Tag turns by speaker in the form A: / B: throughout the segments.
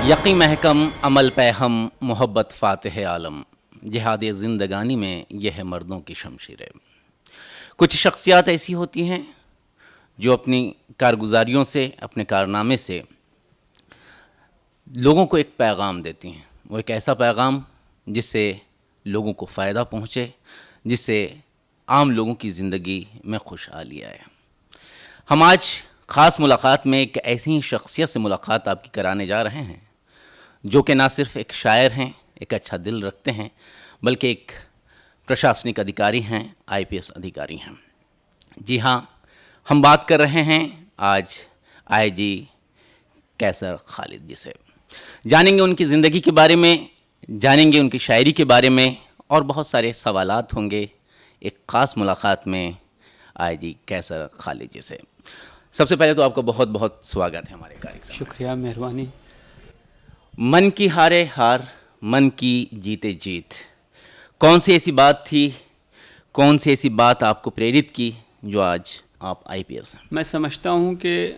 A: यक़ी महकम अमल पे हम मोहब्बत फ़ातिह आलम जिहाद ज़िंदगानी में यह है मर्दों की शमशीरें। कुछ शख्सियात ऐसी होती हैं जो अपनी कारगुजारियों से, अपने कारनामे से लोगों को एक पैगाम देती हैं। वो एक ऐसा पैगाम जिससे लोगों को फ़ायदा पहुँचे, जिससे आम लोगों की ज़िंदगी में खुशहाली आए। हम आज ख़ास मुलाकात में एक ऐसी ही शख्सियत से मुलाकात आपकी कराने जा रहे हैं जो कि ना सिर्फ एक शायर हैं, एक अच्छा दिल रखते हैं, बल्कि एक प्रशासनिक अधिकारी हैं, आईपीएस अधिकारी हैं। जी हाँ, हम बात कर रहे हैं आज आईजी कैसर खालिद जी से। जानेंगे उनकी ज़िंदगी के बारे में, जानेंगे उनकी शायरी के बारे में और बहुत सारे सवालात होंगे एक ख़ास मुलाकात में आईजी कैसर खालिद जी से। सबसे पहले तो आपका बहुत बहुत स्वागत है हमारे कार्यक्रम।
B: शुक्रिया, मेहरबानी।
A: मन की हारे हार, मन की जीते जीत, कौन सी ऐसी बात थी, कौन सी ऐसी बात आपको प्रेरित की जो आज आप आईपीएस हैं?
B: मैं समझता हूँ कि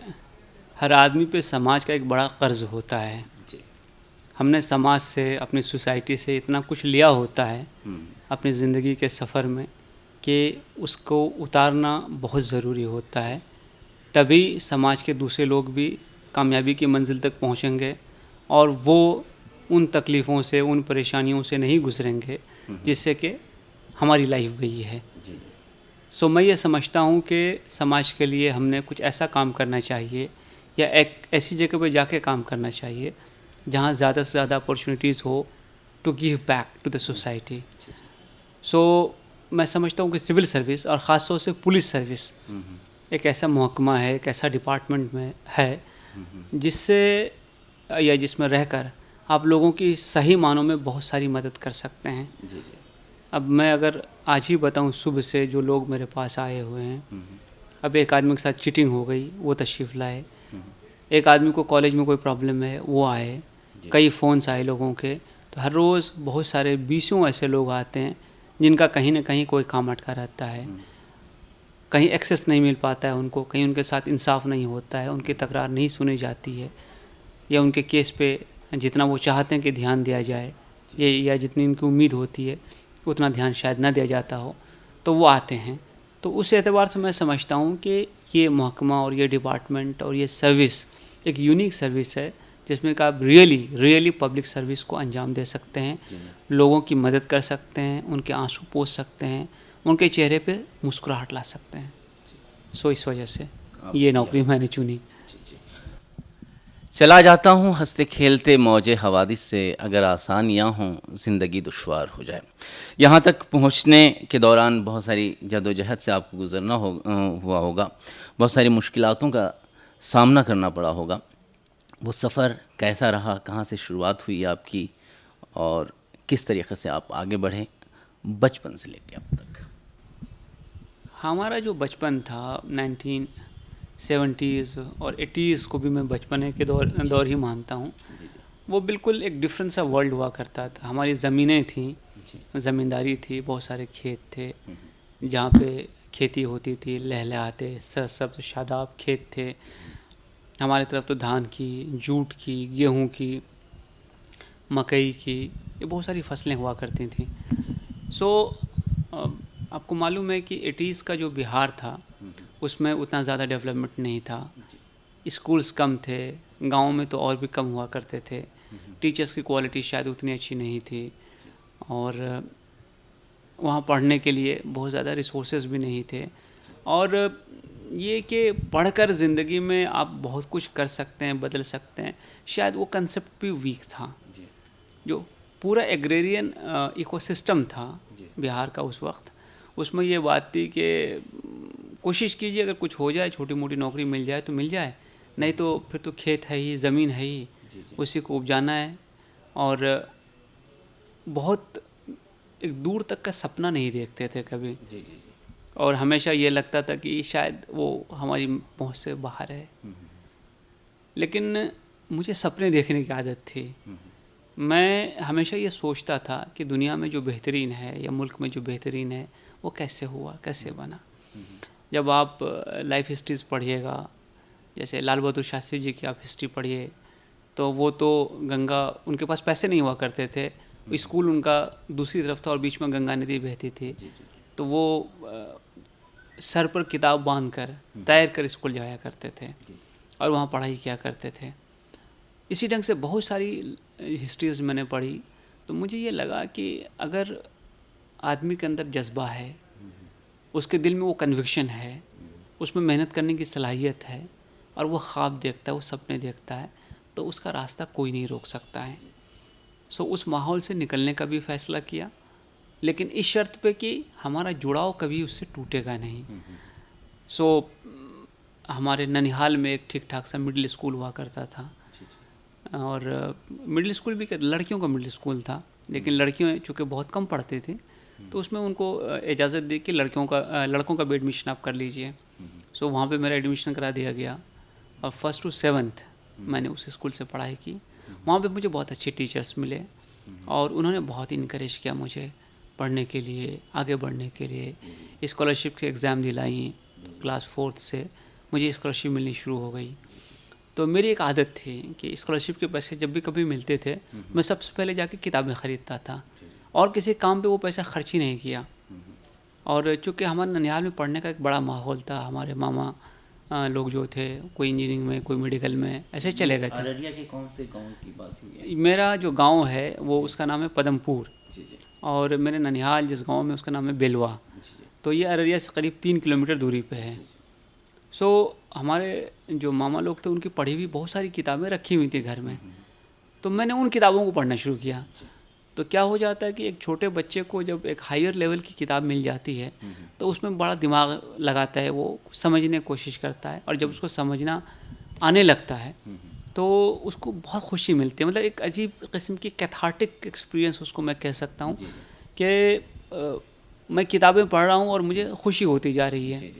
B: हर आदमी पे समाज का एक बड़ा कर्ज़ होता है। हमने समाज से, अपनी सोसाइटी से इतना कुछ लिया होता है अपनी ज़िंदगी के सफ़र में कि उसको उतारना बहुत ज़रूरी होता है। तभी समाज के दूसरे लोग भी कामयाबी की मंजिल तक पहुँचेंगे और वो उन तकलीफ़ों से, उन परेशानियों से नहीं गुजरेंगे जिससे कि हमारी लाइफ गई है। सो मैं ये समझता हूँ कि समाज के लिए हमने कुछ ऐसा काम करना चाहिए या एक ऐसी जगह पे जाके काम करना चाहिए जहाँ ज़्यादा से ज़्यादा अपॉर्चुनिटीज़ हो to give back to the society. So मैं समझता हूँ कि सिविल सर्विस और ख़ास तौर से पुलिस सर्विस एक ऐसा महकमा है, एक ऐसा डिपार्टमेंट में है जिससे या जिसमें रहकर आप लोगों की सही मानों में बहुत सारी मदद कर सकते हैं। अब मैं अगर आज ही बताऊं, सुबह से जो लोग मेरे पास आए हुए हैं, अब एक आदमी के साथ चीटिंग हो गई, वो तशरीफ़ लाए। एक आदमी को कॉलेज में कोई प्रॉब्लम है, वो आए। कई फ़ोन्स आए लोगों के। तो हर रोज़ बहुत सारे 20 ऐसे लोग आते हैं जिनका कहीं ना कहीं कोई काम अटका रहता है, कहीं एक्सेस नहीं मिल पाता है उनको, कहीं उनके साथ इंसाफ नहीं होता है, उनकी तकरार नहीं सुनी जाती है, या उनके केस पे जितना वो चाहते हैं कि ध्यान दिया जाए या जितनी उनकी उम्मीद होती है उतना ध्यान शायद ना दिया जाता हो, तो वो आते हैं। तो उस एतबार से मैं समझता हूँ कि ये महकमा और ये डिपार्टमेंट और ये सर्विस एक यूनिक सर्विस है जिसमें कि आप रियली पब्लिक सर्विस को अंजाम दे सकते हैं, लोगों की मदद कर सकते हैं, उनके आंसू पोंछ सकते हैं, उनके चेहरे पे मुस्कुराहट ला सकते हैं। सो इस वजह से ये नौकरी मैंने चुनी।
A: चला जाता हूँ हंसते खेलते मौजे हवादिस से, अगर आसानियाँ हों ज़िंदगी दुश्वार हो जाए। यहाँ तक पहुँचने के दौरान बहुत सारी जदोजहद से आपको गुज़रना हुआ होगा, बहुत सारी मुश्किलातों का सामना करना पड़ा होगा। वो सफ़र कैसा रहा, कहाँ से शुरुआत हुई आपकी और किस तरीक़े से आप आगे बढ़े बचपन से लेकर अब तक?
B: हमारा जो बचपन था 1970s और 80s को भी मैं बचपने के दौर ही मानता हूँ। वो बिल्कुल एक डिफरेंट सा वर्ल्ड हुआ करता था। हमारी ज़मीनें थीं, ज़मींदारी थी, बहुत सारे खेत थे जहाँ पे खेती होती थी, लहलहाते सरसब्ज़ शादाब खेत थे। हमारी तरफ तो धान की, जूट की, गेहूँ की, मकई की, ये बहुत सारी फसलें हुआ करती थी। सो आपको मालूम है कि 80s का जो बिहार था उसमें उतना ज़्यादा डेवलपमेंट नहीं था, स्कूल्स कम थे, गाँव में तो और भी कम हुआ करते थे, टीचर्स की क्वालिटी शायद उतनी अच्छी नहीं थी और वहाँ पढ़ने के लिए बहुत ज़्यादा रिसोर्सेज भी नहीं थे। और ये कि पढ़कर ज़िंदगी में आप बहुत कुछ कर सकते हैं, बदल सकते हैं, शायद वो कंसेप्ट भी वीक था। जो पूरा एग्रेरियन इकोसिस्टम था बिहार का उस वक्त, उसमें ये बात थी कि कोशिश कीजिए अगर कुछ हो जाए, छोटी मोटी नौकरी मिल जाए तो मिल जाए, नहीं तो फिर तो खेत है ही, ज़मीन है ही, उसी को उपजाना है। और बहुत एक दूर तक का सपना नहीं देखते थे कभी। और हमेशा ये लगता था कि शायद वो हमारी पहुंच से बाहर है। लेकिन मुझे सपने देखने की आदत थी। मैं हमेशा ये सोचता था कि दुनिया में जो बेहतरीन है या मुल्क में जो बेहतरीन है वो कैसे हुआ, कैसे बना। जब आप लाइफ हिस्ट्रीज़ पढ़िएगा, जैसे लाल बहादुर शास्त्री जी की आप हिस्ट्री पढ़िए, तो वो तो गंगा, उनके पास पैसे नहीं हुआ करते थे, स्कूल उनका दूसरी तरफ था और बीच में गंगा नदी बहती थी। तो वो सर पर किताब बांध कर तैर कर स्कूल जाया करते थे और वहाँ पढ़ाई किया करते थे। इसी ढंग से बहुत सारी हिस्ट्रीज मैंने पढ़ी, तो मुझे ये लगा कि अगर आदमी के अंदर जज्बा है, उसके दिल में वो कन्विक्शन है, उसमें मेहनत करने की सलाहियत है और वो ख्वाब देखता है, वो सपने देखता है, तो उसका रास्ता कोई नहीं रोक सकता है। सो उस माहौल से निकलने का भी फ़ैसला किया, लेकिन इस शर्त पे कि हमारा जुड़ाव कभी उससे टूटेगा नहीं। सो हमारे ननिहाल में एक ठीक ठाक सा मिडिल स्कूल हुआ करता था, और मिडिल स्कूल भी लड़कियों का मिडिल स्कूल था, लेकिन लड़कियों चूँकि बहुत कम पढ़ती थी तो उसमें उनको इजाज़त दी कि लड़कों का भी एडमिशन आप कर लीजिए। सो वहाँ पे मेरा एडमिशन करा दिया गया और 1st to 7th मैंने उस स्कूल से पढ़ाई की। वहाँ पे मुझे बहुत अच्छे टीचर्स मिले और उन्होंने बहुत इनकरेज किया मुझे पढ़ने के लिए, आगे बढ़ने के लिए। स्कॉलरशिप के एग्ज़ाम दिलाई, क्लास 4th से मुझे स्कॉलरशिप मिलनी शुरू हो गई। तो मेरी एक आदत थी कि स्कॉलरशिप के पैसे जब भी कभी मिलते थे, मैं सबसे पहले जाके किताबें ख़रीदता था और किसी काम पे वो पैसा खर्च ही नहीं किया। और चूँकि हमारे ननिहाल में पढ़ने का एक बड़ा माहौल था, हमारे मामा लोग जो थे, कोई इंजीनियरिंग में, कोई मेडिकल में, ऐसे चले गए थे।
A: अररिया के कौन से गांव की बात हुई है?
B: मेरा जो गांव है वो उसका नाम है पदमपुर, और मेरे ननिहाल जिस गांव में उसका नाम है बेलवा। तो ये अररिया से करीब 3 किलोमीटर दूरी पे है। सो हमारे जो मामा लोग थे उनकी पढ़ी हुई बहुत सारी किताबें रखी हुई थी घर में, तो मैंने उन किताबों को पढ़ना शुरू किया। तो क्या हो जाता है कि एक छोटे बच्चे को जब एक हायर लेवल की किताब मिल जाती है तो उसमें बड़ा दिमाग लगाता है, वो समझने की कोशिश करता है, और जब उसको समझना आने लगता है तो उसको बहुत खुशी मिलती है। मतलब एक अजीब किस्म की कैथार्टिक एक्सपीरियंस उसको मैं कह सकता हूँ कि मैं किताबें पढ़ रहा हूँ और मुझे खुशी होती जा रही है।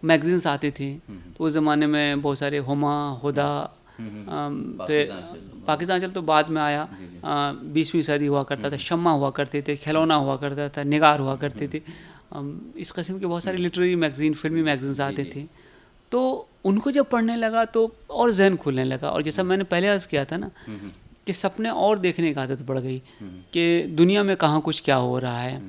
B: मैगजीन्स आती थी तो उस ज़माने में बहुत सारे हुमा, हुदा, फिर पाकिस्तान चल तो बाद में आया, 20वीं सदी हुआ करता था, शम्मा हुआ करते थे, खिलौना हुआ करता था, निगार हुआ करती थी। इस किस्म के बहुत सारी लिटरेरी मैगज़ीन, फिल्मी मैगजीन्स आती थी। तो उनको जब पढ़ने लगा तो और जहन खुलने लगा, और जैसा मैंने पहले अर्ज़ किया था ना कि सपने और देखने की आदत बढ़ गई कि दुनिया में कहाँ कुछ क्या हो रहा है,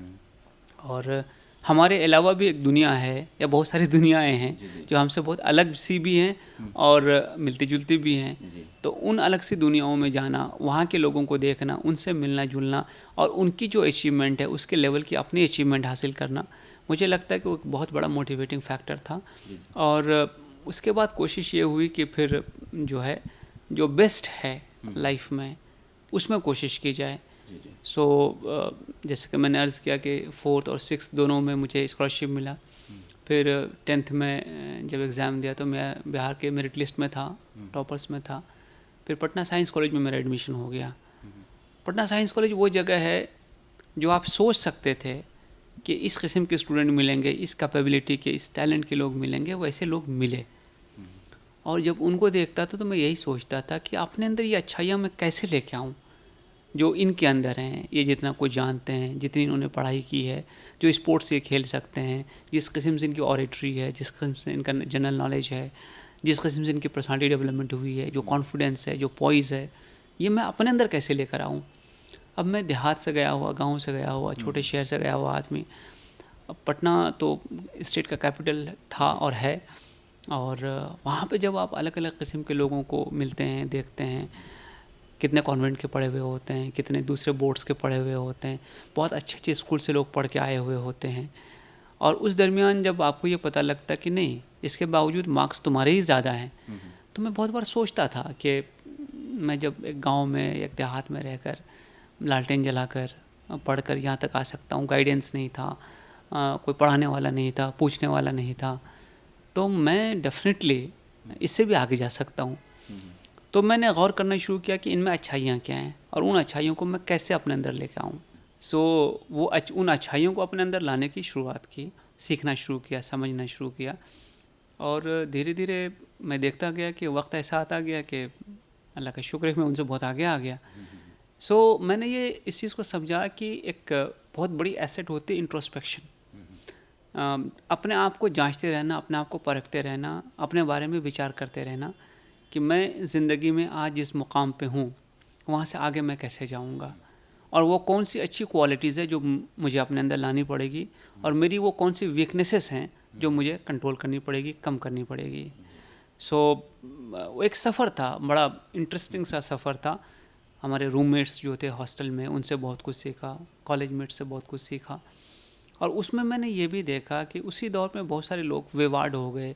B: और हमारे अलावा भी एक दुनिया है या बहुत सारी दुनियाएं हैं जो हमसे बहुत अलग सी भी हैं और मिलती जुलती भी हैं। तो उन अलग सी दुनियाओं में जाना, वहाँ के लोगों को देखना, उनसे मिलना जुलना और उनकी जो अचीवमेंट है उसके लेवल की अपनी अचीवमेंट हासिल करना, मुझे लगता है कि वो एक बहुत बड़ा मोटिवेटिंग फैक्टर था। और उसके बाद कोशिश ये हुई कि फिर जो है जो बेस्ट है लाइफ में उसमें कोशिश की जाए। सो जैसे कि मैंने अर्ज़ किया कि 4th और 6th दोनों में मुझे स्कॉलरशिप मिला। फिर 10th में जब एग्ज़ाम दिया तो मैं बिहार के मेरिट लिस्ट में था, टॉपर्स में था। फिर पटना साइंस कॉलेज में मेरा एडमिशन हो गया। पटना साइंस कॉलेज वो जगह है जो आप सोच सकते थे कि इस किस्म के स्टूडेंट मिलेंगे, इस कैपेबिलिटी के, इस टैलेंट के लोग मिलेंगे, वैसे लोग मिले। और जब उनको देखता था तो मैं यही सोचता था कि अपने अंदर ये अच्छाइयाँ मैं कैसे लेके आऊँ जो इनके अंदर हैं। ये जितना कुछ जानते हैं, जितनी इन्होंने पढ़ाई की है, जो स्पोर्ट्स से खेल सकते हैं, जिस किस्म से इनकी ऑरेटरी है, जिस किस्म से इनका जनरल नॉलेज है, जिस किस्म से इनकी पर्सनालिटी डेवलपमेंट हुई है, जो कॉन्फिडेंस है, जो पॉइज़ है, ये मैं अपने अंदर कैसे लेकर आऊँ। अब मैं देहात से गया हुआ, गाँव से गया हुआ, छोटे शहर से गया हुआ आदमी, अब पटना तो स्टेट का कैपिटल था और है, और वहाँ पे जब आप अलग अलग किस्म के लोगों को मिलते हैं, देखते हैं, कितने कॉन्वेंट के पढ़े हुए होते हैं, कितने दूसरे बोर्ड्स के पढ़े हुए होते हैं, बहुत अच्छे अच्छे स्कूल से लोग पढ़ के आए हुए होते हैं। और उस दरमियान जब आपको ये पता लगता कि नहीं, इसके बावजूद मार्क्स तुम्हारे ही ज़्यादा हैं, तो मैं बहुत बार सोचता था कि मैं जब एक गांव में, एक देहात में रहकर लालटेन जलाकर पढ़कर यहाँ तक आ सकता हूँ, गाइडेंस नहीं था, कोई पढ़ाने वाला नहीं था, पूछने वाला नहीं था, तो मैं डेफिनेटली इससे भी आगे जा सकता हूँ। तो मैंने गौर करना शुरू किया कि इनमें अच्छाइयाँ क्या हैं और उन अच्छाइयों को मैं कैसे अपने अंदर लेकर आऊँ। सो वो उन अच्छाइयों को अपने अंदर लाने की शुरुआत की, सीखना शुरू किया, समझना शुरू किया, और धीरे धीरे मैं देखता गया कि वक्त ऐसा आता गया कि अल्लाह का शुक्र है मैं उनसे बहुत आगे आ गया। सो मैंने ये इस चीज़ को समझा कि एक बहुत बड़ी एसेट होती है इंट्रोस्पेक्शन। अपने आप को जांचते रहना, अपने आप को परखते रहना, अपने बारे में विचार करते रहना, कि मैं ज़िंदगी में आज जिस मुकाम पे हूँ वहाँ से आगे मैं कैसे जाऊँगा, और वो कौन सी अच्छी क्वालिटीज़ है जो मुझे अपने अंदर लानी पड़ेगी, और मेरी वो कौन सी वीकनेसेस हैं जो मुझे कंट्रोल करनी पड़ेगी, कम करनी पड़ेगी। वो एक सफ़र था, बड़ा इंटरेस्टिंग सा सफ़र था। हमारे रूममेट्स जो थे हॉस्टल में, उनसे बहुत कुछ सीखा, कॉलेज मेट्स से बहुत कुछ सीखा, और उसमें मैंने ये भी देखा कि उसी दौर में बहुत सारे लोग वेवार्ड हो गए,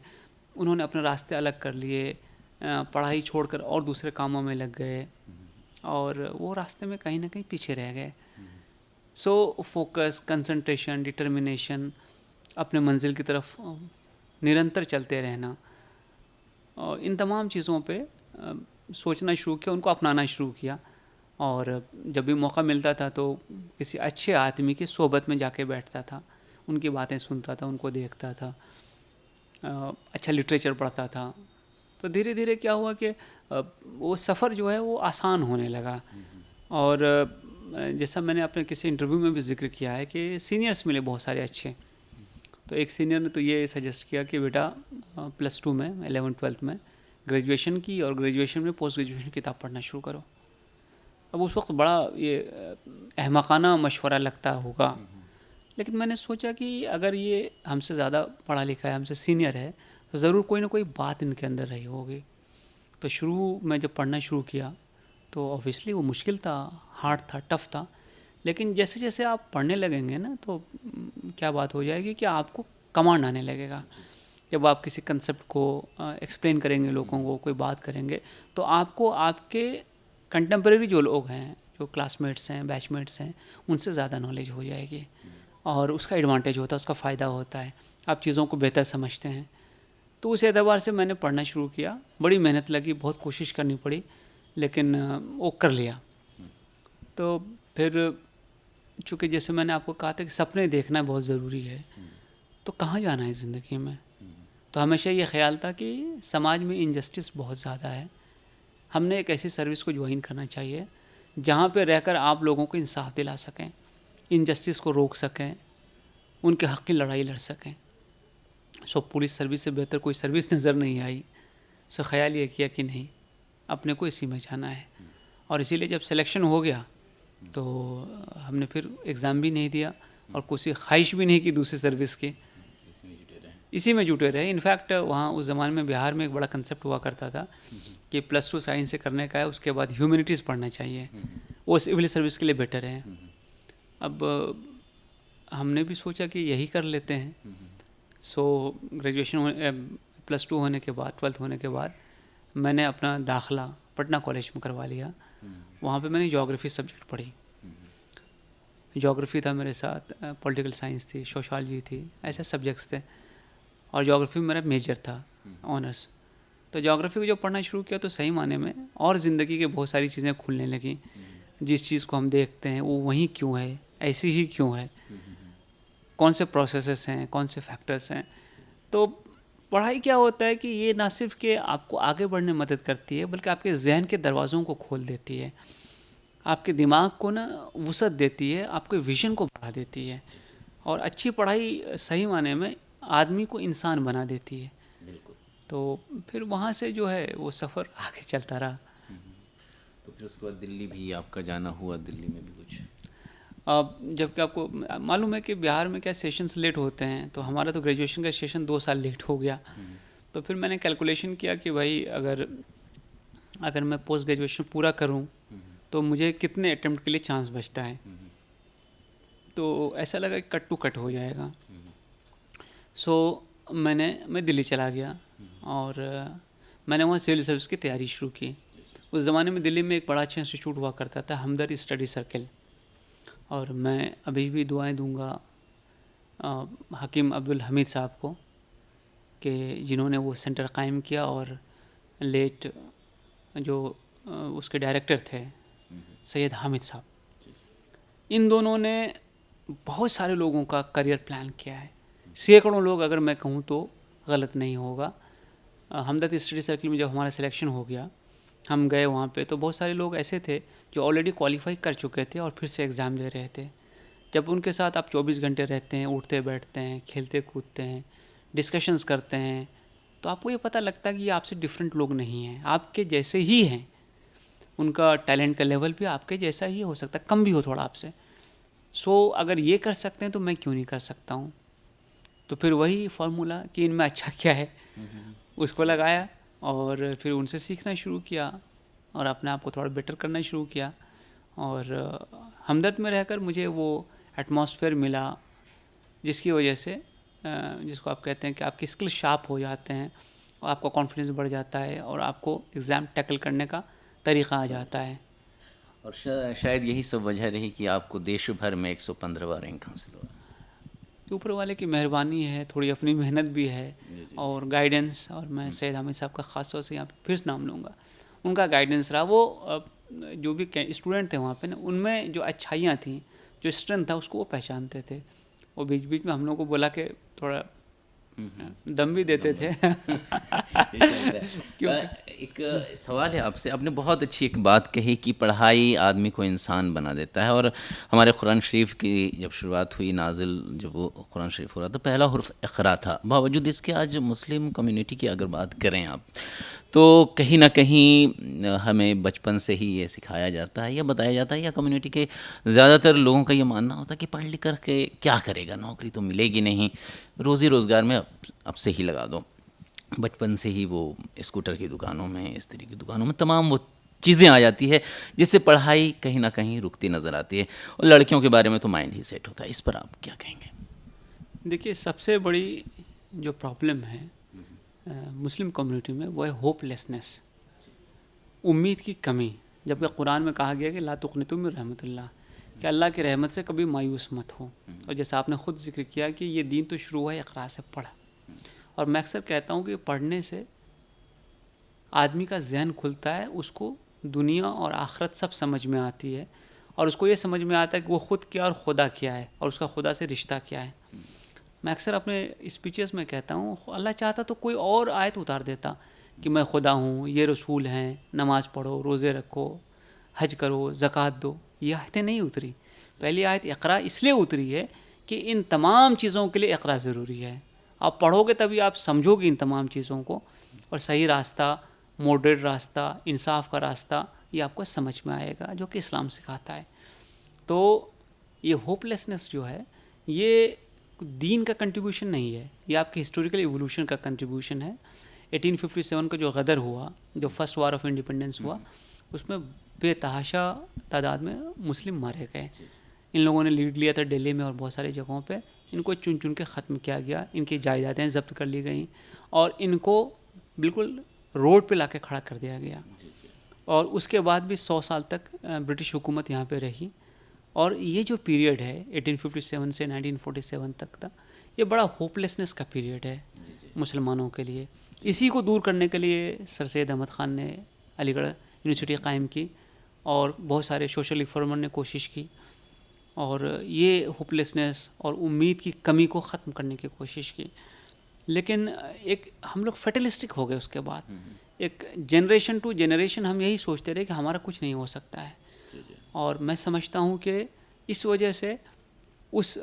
B: उन्होंने अपने रास्ते अलग कर लिए, पढ़ाई छोड़कर और दूसरे कामों में लग गए, और वो रास्ते में कहीं ना कहीं पीछे रह गए। फोकस, कंसंट्रेशन, डिटर्मिनेशन, अपने मंजिल की तरफ निरंतर चलते रहना, और इन तमाम चीज़ों पे सोचना शुरू किया, उनको अपनाना शुरू किया। और जब भी मौका मिलता था तो किसी अच्छे आदमी की सोबत में जाके बैठता था, उनकी बातें सुनता था, उनको देखता था, अच्छा लिटरेचर पढ़ता था। तो धीरे धीरे क्या हुआ कि वो सफ़र जो है वो आसान होने लगा। और जैसा मैंने अपने किसी इंटरव्यू में भी जिक्र किया है कि सीनियर्स मिले बहुत सारे अच्छे। तो एक सीनियर ने तो ये सजेस्ट किया कि बेटा +2 में, 11th-12th में ग्रेजुएशन की, और ग्रेजुएशन में पोस्ट ग्रेजुएशन किताब पढ़ना शुरू करो। अब उस वक्त बड़ा ये अहमकाना मशवरा लगता होगा, लेकिन मैंने सोचा कि अगर ये हमसे ज़्यादा पढ़ा लिखा है, हमसे सीनियर है, तो ज़रूर कोई ना कोई बात इनके अंदर रही होगी। तो शुरू में जब पढ़ना शुरू किया तो ऑब्वियसली वो मुश्किल था, हार्ड था, टफ़ था, लेकिन जैसे जैसे आप पढ़ने लगेंगे ना तो क्या बात हो जाएगी कि आपको कमांड आने लगेगा। जब आप किसी कंसेप्ट को एक्सप्लेन करेंगे लोगों को, कोई बात करेंगे, तो आपको आपके कंटेम्प्रेरी जो लोग हैं, जो क्लासमेट्स हैं, बैचमेट्स हैं, उनसे ज़्यादा नॉलेज हो जाएगी, और उसका एडवांटेज होता है, उसका फ़ायदा होता है, आप चीज़ों को बेहतर समझते हैं। तो उस एतबार से मैंने पढ़ना शुरू किया। बड़ी मेहनत लगी, बहुत कोशिश करनी पड़ी, लेकिन वो कर लिया। तो फिर चूँकि जैसे मैंने आपको कहा था कि सपने देखना बहुत ज़रूरी है, तो कहाँ जाना है ज़िंदगी में, तो हमेशा ये ख्याल था कि समाज में इनजस्टिस बहुत ज़्यादा है, हमने एक ऐसी सर्विस को ज्वाइन करना चाहिए जहाँ पे रहकर आप लोगों को इंसाफ दिला सकें, इनजस्टिस को रोक सकें, उनके हक़ की लड़ाई लड़ सकें। पुलिस सर्विस से बेहतर कोई सर्विस नज़र नहीं आई। ख्याल ये किया कि नहीं, अपने को इसी में जाना है, और इसीलिए जब सिलेक्शन हो गया तो हमने फिर एग्ज़ाम भी नहीं दिया, और कोई ख्वाहिश भी नहीं की दूसरी सर्विस की, इसी में जुटे रहे। इनफैक्ट वहाँ उस ज़माने में बिहार में एक बड़ा कंसेप्ट हुआ करता था कि +2 साइंस से करने का है, उसके बाद ह्यूमैनिटीज़ पढ़ना चाहिए, वो सिविल सर्विस के लिए बेटर है। अब हमने भी सोचा कि यही कर लेते हैं। ग्रेजुएशन +2 होने के बाद, 12th होने के बाद मैंने अपना दाखिला पटना कॉलेज में करवा लिया। वहाँ पे मैंने ज्योग्राफी सब्जेक्ट पढ़ी। ज्योग्राफी था मेरे साथ, पॉलिटिकल साइंस थी, सोशोलॉजी थी, ऐसे सब्जेक्ट्स थे, और ज्योग्राफी में मेरा मेजर था, ऑनर्स। तो ज्योग्राफी को जब पढ़ना शुरू किया तो सही माने में और ज़िंदगी के बहुत सारी चीज़ें खुलने लगी। जिस चीज़ को हम देखते हैं वो वहीं क्यों है, ऐसी ही क्यों है, कौन से प्रोसेसेस हैं, कौन से फैक्टर्स हैं। तो पढ़ाई क्या होता है कि ये ना सिर्फ कि आपको आगे बढ़ने में मदद करती है, बल्कि आपके जहन के दरवाज़ों को खोल देती है, आपके दिमाग को ना वुसअत देती है, आपके विजन को बढ़ा देती है। और अच्छी पढ़ाई सही माने में आदमी को इंसान बना देती है। तो फिर वहाँ से जो है वो सफ़र आगे चलता रहा।
A: तो फिर उसके बाद दिल्ली भी आपका जाना हुआ, दिल्ली में भी कुछ?
B: अब जबकि आपको मालूम है कि बिहार में क्या सेशंस लेट होते हैं, तो हमारा तो ग्रेजुएशन का सेशन 2 साल लेट हो गया। तो फिर मैंने कैलकुलेशन किया कि भाई अगर मैं पोस्ट ग्रेजुएशन पूरा करूं तो मुझे कितने अटेम्प्ट के लिए चांस बचता है। तो ऐसा लगा कि कट टू कट हो जाएगा। मैं दिल्ली चला गया, और मैंने वहाँ सिविल सर्विस की तैयारी शुरू की। उस ज़माने में दिल्ली में एक बड़ा अच्छा इंस्टीट्यूट हुआ करता था, हमदर्द स्टडी सर्किल, और मैं अभी भी दुआएं दूंगा हकीम अब्दुल हमीद साहब को, कि जिन्होंने वो सेंटर कायम किया, और लेट जो उसके डायरेक्टर थे सैयद हामिद साहब, इन दोनों ने बहुत सारे लोगों का करियर प्लान किया है। सैकड़ों लोग, अगर मैं कहूँ तो गलत नहीं होगा। हमदर्द स्टडी सर्किल में जब हमारा सिलेक्शन हो गया, हम गए वहाँ पे, तो बहुत सारे लोग ऐसे थे जो ऑलरेडी क्वालिफाई कर चुके थे और फिर से एग्ज़ाम दे रहे थे। जब उनके साथ आप 24 घंटे रहते हैं, उठते बैठते हैं, खेलते कूदते हैं, डिस्कशंस करते हैं, तो आपको ये पता लगता है कि ये आपसे डिफरेंट लोग नहीं हैं, आपके जैसे ही हैं। उनका टैलेंट का लेवल भी आपके जैसा ही हो सकता है, कम भी हो थोड़ा आपसे। सो अगर ये कर सकते हैं तो मैं क्यों नहीं कर सकता हूँ। तो फिर वही फार्मूला कि इनमें अच्छा क्या है उसको लगाया और फिर उनसे सीखना शुरू किया और अपने आप को थोड़ा बेटर करना शुरू किया। और हमदर्द में रहकर मुझे वो एटमॉस्फेयर मिला जिसकी वजह से जिसको आप कहते हैं कि आपकी स्किल शार्प हो जाते हैं और आपका कॉन्फिडेंस बढ़ जाता है और आपको एग्ज़ाम टैकल करने का तरीक़ा आ जाता है।
A: और शायद यही सब वजह रही कि आपको देश भर में 115वां रैंक हासिल हुआ।
B: ऊपर वाले की मेहरबानी है, थोड़ी अपनी मेहनत भी है और गाइडेंस। और मैं सैयद हामिद साहब का ख़ास तौर से यहाँ पे फिर नाम लूँगा, उनका गाइडेंस रहा। वो जो भी स्टूडेंट थे वहाँ पे ना, उनमें जो अच्छाइयाँ थी, जो स्ट्रेंथ था, उसको वो पहचानते थे। और बीच बीच में हम लोग को बोला कि थोड़ा दम भी देते थे क्योंकि
A: एक सवाल है आपसे, आपने बहुत अच्छी एक बात कही कि पढ़ाई आदमी को इंसान बना देता है। और हमारे कुरान शरीफ की जब शुरुआत हुई नाजिल, जब वो कुरान शरीफ हो रहा था, पहला हुर्फ इक़रा था। बावजूद इसके आज मुस्लिम कम्युनिटी की अगर बात करें आप, तो कहीं ना कहीं हमें बचपन से ही ये सिखाया जाता है या बताया जाता है, या कम्युनिटी के ज़्यादातर लोगों का ये मानना होता है कि पढ़ लिख कर के क्या करेगा, नौकरी तो मिलेगी नहीं, रोज़ी रोज़गार में अब से ही लगा दो। बचपन से ही वो स्कूटर की दुकानों में, इस्त्री की दुकानों में तमाम वो चीज़ें आ जाती है जिससे पढ़ाई कहीं ना कहीं रुकती नज़र आती है। और लड़कियों के बारे में तो माइंड ही सेट होता है। इस पर आप क्या कहेंगे?
B: देखिए, सबसे बड़ी जो प्रॉब्लम है मुस्लिम कम्युनिटी में वो है होपलेसनेस, उम्मीद की कमी। जबकि कुरान में कहा गया कि ला तुक़नितू मिन रहमतिल्लाह, कि अल्लाह की रहमत से कभी मायूस मत हो। और जैसा आपने ख़ुद जिक्र किया कि ये दीन तो शुरू हुआ है इक़रा से, पढ़ा। और मैं अक्सर कहता हूँ कि पढ़ने से आदमी का जहन खुलता है, उसको दुनिया और आखिरत सब समझ में आती है और उसको ये समझ में आता है कि वो ख़ुद क्या और खुदा क्या है और उसका खुदा से रिश्ता क्या है। मैं अक्सर अपने स्पीचेस में कहता हूँ, अल्लाह चाहता तो कोई और आयत उतार देता कि मैं खुदा हूँ, ये रसूल हैं, नमाज़ पढ़ो, रोज़े रखो, हज करो, ज़कात दो। ये आयतें नहीं उतरी। पहली आयत इक़रा इसलिए उतरी है कि इन तमाम चीज़ों के लिए इक़रा ज़रूरी है। आप पढ़ोगे तभी आप समझोगे इन तमाम चीज़ों को, और सही रास्ता, मॉडरेट रास्ता, इंसाफ का रास्ता, ये आपको समझ में आएगा, जो कि इस्लाम सिखाता है। तो ये होपलेसनेस जो है, ये दीन का कंट्रीब्यूशन नहीं है, ये आपके हिस्टोरिकल इवोल्यूशन का कंट्रीब्यूशन है। 1857 का जो गदर हुआ, जो फर्स्ट वार ऑफ इंडिपेंडेंस हुआ, उसमें बेतहाशा तादाद में मुस्लिम मारे गए। इन लोगों ने लीड लिया था दिल्ली में और बहुत सारी जगहों पे। इनको चुन चुन के ख़त्म किया गया, इनकी जायदादें जब्त कर ली गई और इनको बिल्कुल रोड पे लाके खड़ा कर दिया गया। और उसके बाद भी 100 साल तक ब्रिटिश हुकूमत यहाँ पे रही। और ये जो पीरियड है 1857 से 1947 तक था, ये बड़ा होपलेसनेस का पीरियड है मुसलमानों के लिए। इसी को दूर करने के लिए सर सैयद अहमद ख़ान ने अलीगढ़ यूनिवर्सिटी कायम की और बहुत सारे सोशल रिफॉर्मर ने कोशिश की और ये होपलेसनेस और उम्मीद की कमी को ख़त्म करने की कोशिश की। लेकिन एक हम लोग फेटलिस्टिक हो गए। उसके बाद एक जनरेशन टू जनरेशन हम यही सोचते रहे कि हमारा कुछ नहीं हो सकता है। और मैं समझता हूँ कि इस वजह से उस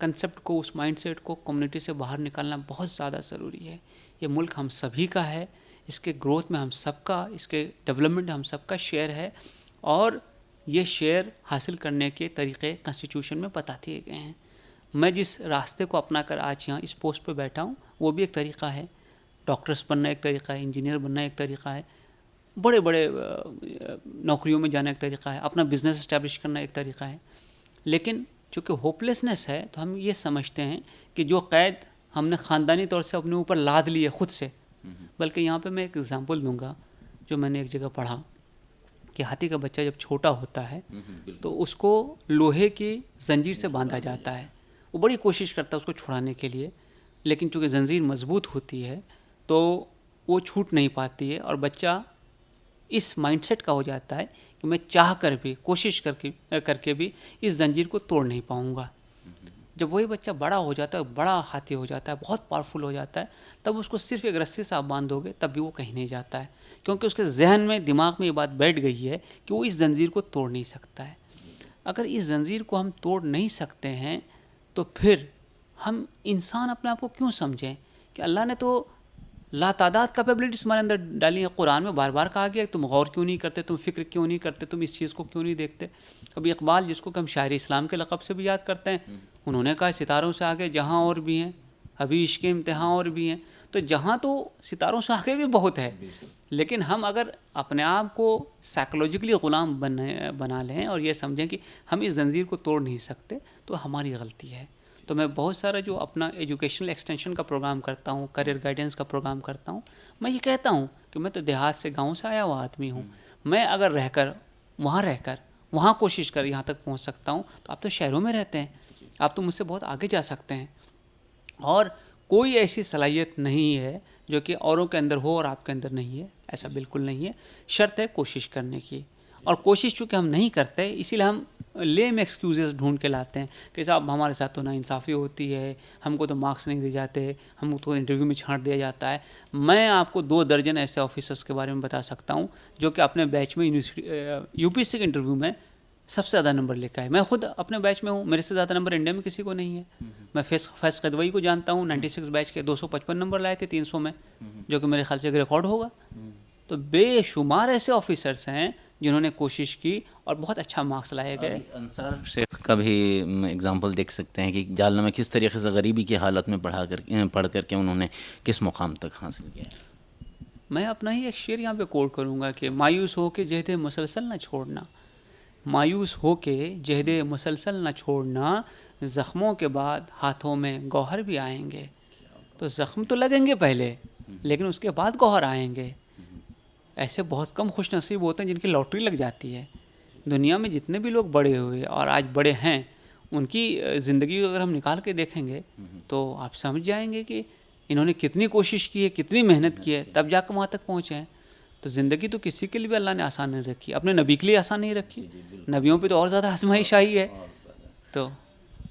B: कंसेप्ट को, उस माइंडसेट को कम्युनिटी से बाहर निकालना बहुत ज़्यादा ज़रूरी है। ये मुल्क हम सभी का है, इसके ग्रोथ में हम सबका, इसके डेवलपमेंट में हम सबका शेयर है और ये शेयर हासिल करने के तरीक़े कॉन्स्टिट्यूशन में बता दिए गए हैं। मैं जिस रास्ते को अपना कर आज यहाँ इस पोस्ट पे बैठा हूँ, वो भी एक तरीक़ा है। डॉक्टर्स बनना एक तरीक़ा है, इंजीनियर बनना एक तरीक़ा है, बड़े बड़े नौकरियों में जाना एक तरीक़ा है, अपना बिज़नेस इस्टेब्लिश करना एक तरीक़ा है। लेकिन चूँकि होपलेसनेस है तो हम ये समझते हैं कि जो क़ैद हमने ख़ानदानी तौर से अपने ऊपर लाद ली है ख़ुद से। बल्कि यहाँ पे मैं एक एग्ज़ाम्पल दूँगा जो मैंने एक जगह पढ़ा कि हाथी का बच्चा जब छोटा होता है तो उसको लोहे की ज़ंजीर से बांधा जाता है। वो बड़ी कोशिश करता है उसको छुड़ाने के लिए, लेकिन चूँकि ज़ंजीर मज़बूत होती है तो वो छूट नहीं पाती है और बच्चा इस माइंडसेट का हो जाता है कि मैं चाह कर भी, कोशिश करके भी इस ज़ंजीर को तोड़ नहीं पाऊँगा। जब वही बच्चा बड़ा हो जाता है, बड़ा हाथी हो जाता है, बहुत पावरफुल हो जाता है, तब उसको सिर्फ एक रस्सी से आप बांधोगे तब भी वो कहीं नहीं जाता है, क्योंकि उसके जहन में, दिमाग में ये बात बैठ गई है कि वो इस ज़ंजीर को तोड़ नहीं सकता है। अगर इस ज़ंजीर को हम तोड़ नहीं सकते हैं तो फिर हम इंसान अपने आप को क्यों समझें कि अल्लाह ने तो लातादाद कैपेबिलिटीज हमारे अंदर डाली हैं। कुरान में बार बार कहा गया है तुम गौर क्यों नहीं करते, तुम फिक्र क्यों नहीं करते, तुम इस चीज़ को क्यों नहीं देखते। अभी इकबाल, जिसको कि हम शायर इस्लाम के लक़ब से भी याद करते हैं, उन्होंने कहा सितारों से आगे जहाँ और भी हैं, अभी इश्क इम्तिहान और भी हैं। तो जहाँ तो सितारों से आगे भी बहुत है, लेकिन हम अगर अपने आप को साइकोलॉजिकली ग़ुलाम बना लें और ये समझें कि हम इस जंजीर को तोड़ नहीं सकते, तो हमारी गलती है। तो मैं बहुत सारा जो अपना एजुकेशनल एक्सटेंशन का प्रोग्राम करता हूँ, करियर गाइडेंस का प्रोग्राम करता हूँ, मैं ये कहता हूँ कि मैं तो देहात से, गाँव से आया हुआ आदमी हूँ। मैं अगर रहकर वहाँ कोशिश कर यहाँ तक पहुँच सकता हूँ, तो आप तो शहरों में रहते हैं, आप तो मुझसे बहुत आगे जा सकते हैं। और कोई ऐसी सलाहियत नहीं है जो कि औरों के अंदर हो और आपके अंदर नहीं है, ऐसा बिल्कुल नहीं है। शर्त है कोशिश करने की, और कोशिश चूँकि हम नहीं करते, इसीलिए हम लेम एक्सक्यूज़ेस ढूंढ के लाते हैं कि साहब हमारे साथ तो नाइंसाफ़ी होती है, हमको तो मार्क्स नहीं दिए जाते, हमको तो इंटरव्यू में छांट दिया जाता है। मैं आपको 2 दर्जन ऐसे ऑफिसर्स के बारे में बता सकता हूँ जो कि अपने बैच में यूपीएससी के इंटरव्यू में सबसे ज़्यादा नंबर लेकर आए। मैं खुद अपने बैच में हूँ, मेरे से ज़्यादा नंबर इंडिया में किसी को नहीं है। मैं फैज़ कदवई को जानता हूँ, 96 बैच के 255 नंबर लाए थे 300 में, जो कि मेरे ख्याल से एक रिकॉर्ड होगा। तो बेशुमार ऐसे ऑफिसर्स हैं जिन्होंने कोशिश की और बहुत अच्छा मार्क्स लाए गए।
A: अंसार शेख का भी एग्जांपल देख सकते हैं कि जालना में किस तरीके से गरीबी की हालत में पढ़ करके उन्होंने किस मुकाम तक हासिल किया है।
B: मैं अपना ही एक शेर यहाँ पे कोट करूँगा कि मायूस हो के जहदे मुसलसल न छोड़ना, मायूस हो के जहदे मुसलसल न छोड़ना, ज़ख्मों के बाद हाथों में गौहर भी आएंगे। तो ज़ख्म तो लगेंगे पहले, लेकिन उसके बाद गौहर आएंगे। ऐसे बहुत कम खुश नसीब होते हैं जिनकी लॉटरी लग जाती है। दुनिया में जितने भी लोग बड़े हुए और आज बड़े हैं, उनकी ज़िंदगी अगर हम निकाल के देखेंगे तो आप समझ जाएंगे कि इन्होंने कितनी कोशिश की है, कितनी मेहनत की है, तब जाकर वहाँ तक पहुँचे हैं। तो ज़िंदगी तो किसी के लिए भी अल्लाह ने आसान नहीं रखी, अपने नबी के लिए आसान नहीं रखी, नबियों पे तो और ज़्यादा आजमाइश आई है। तो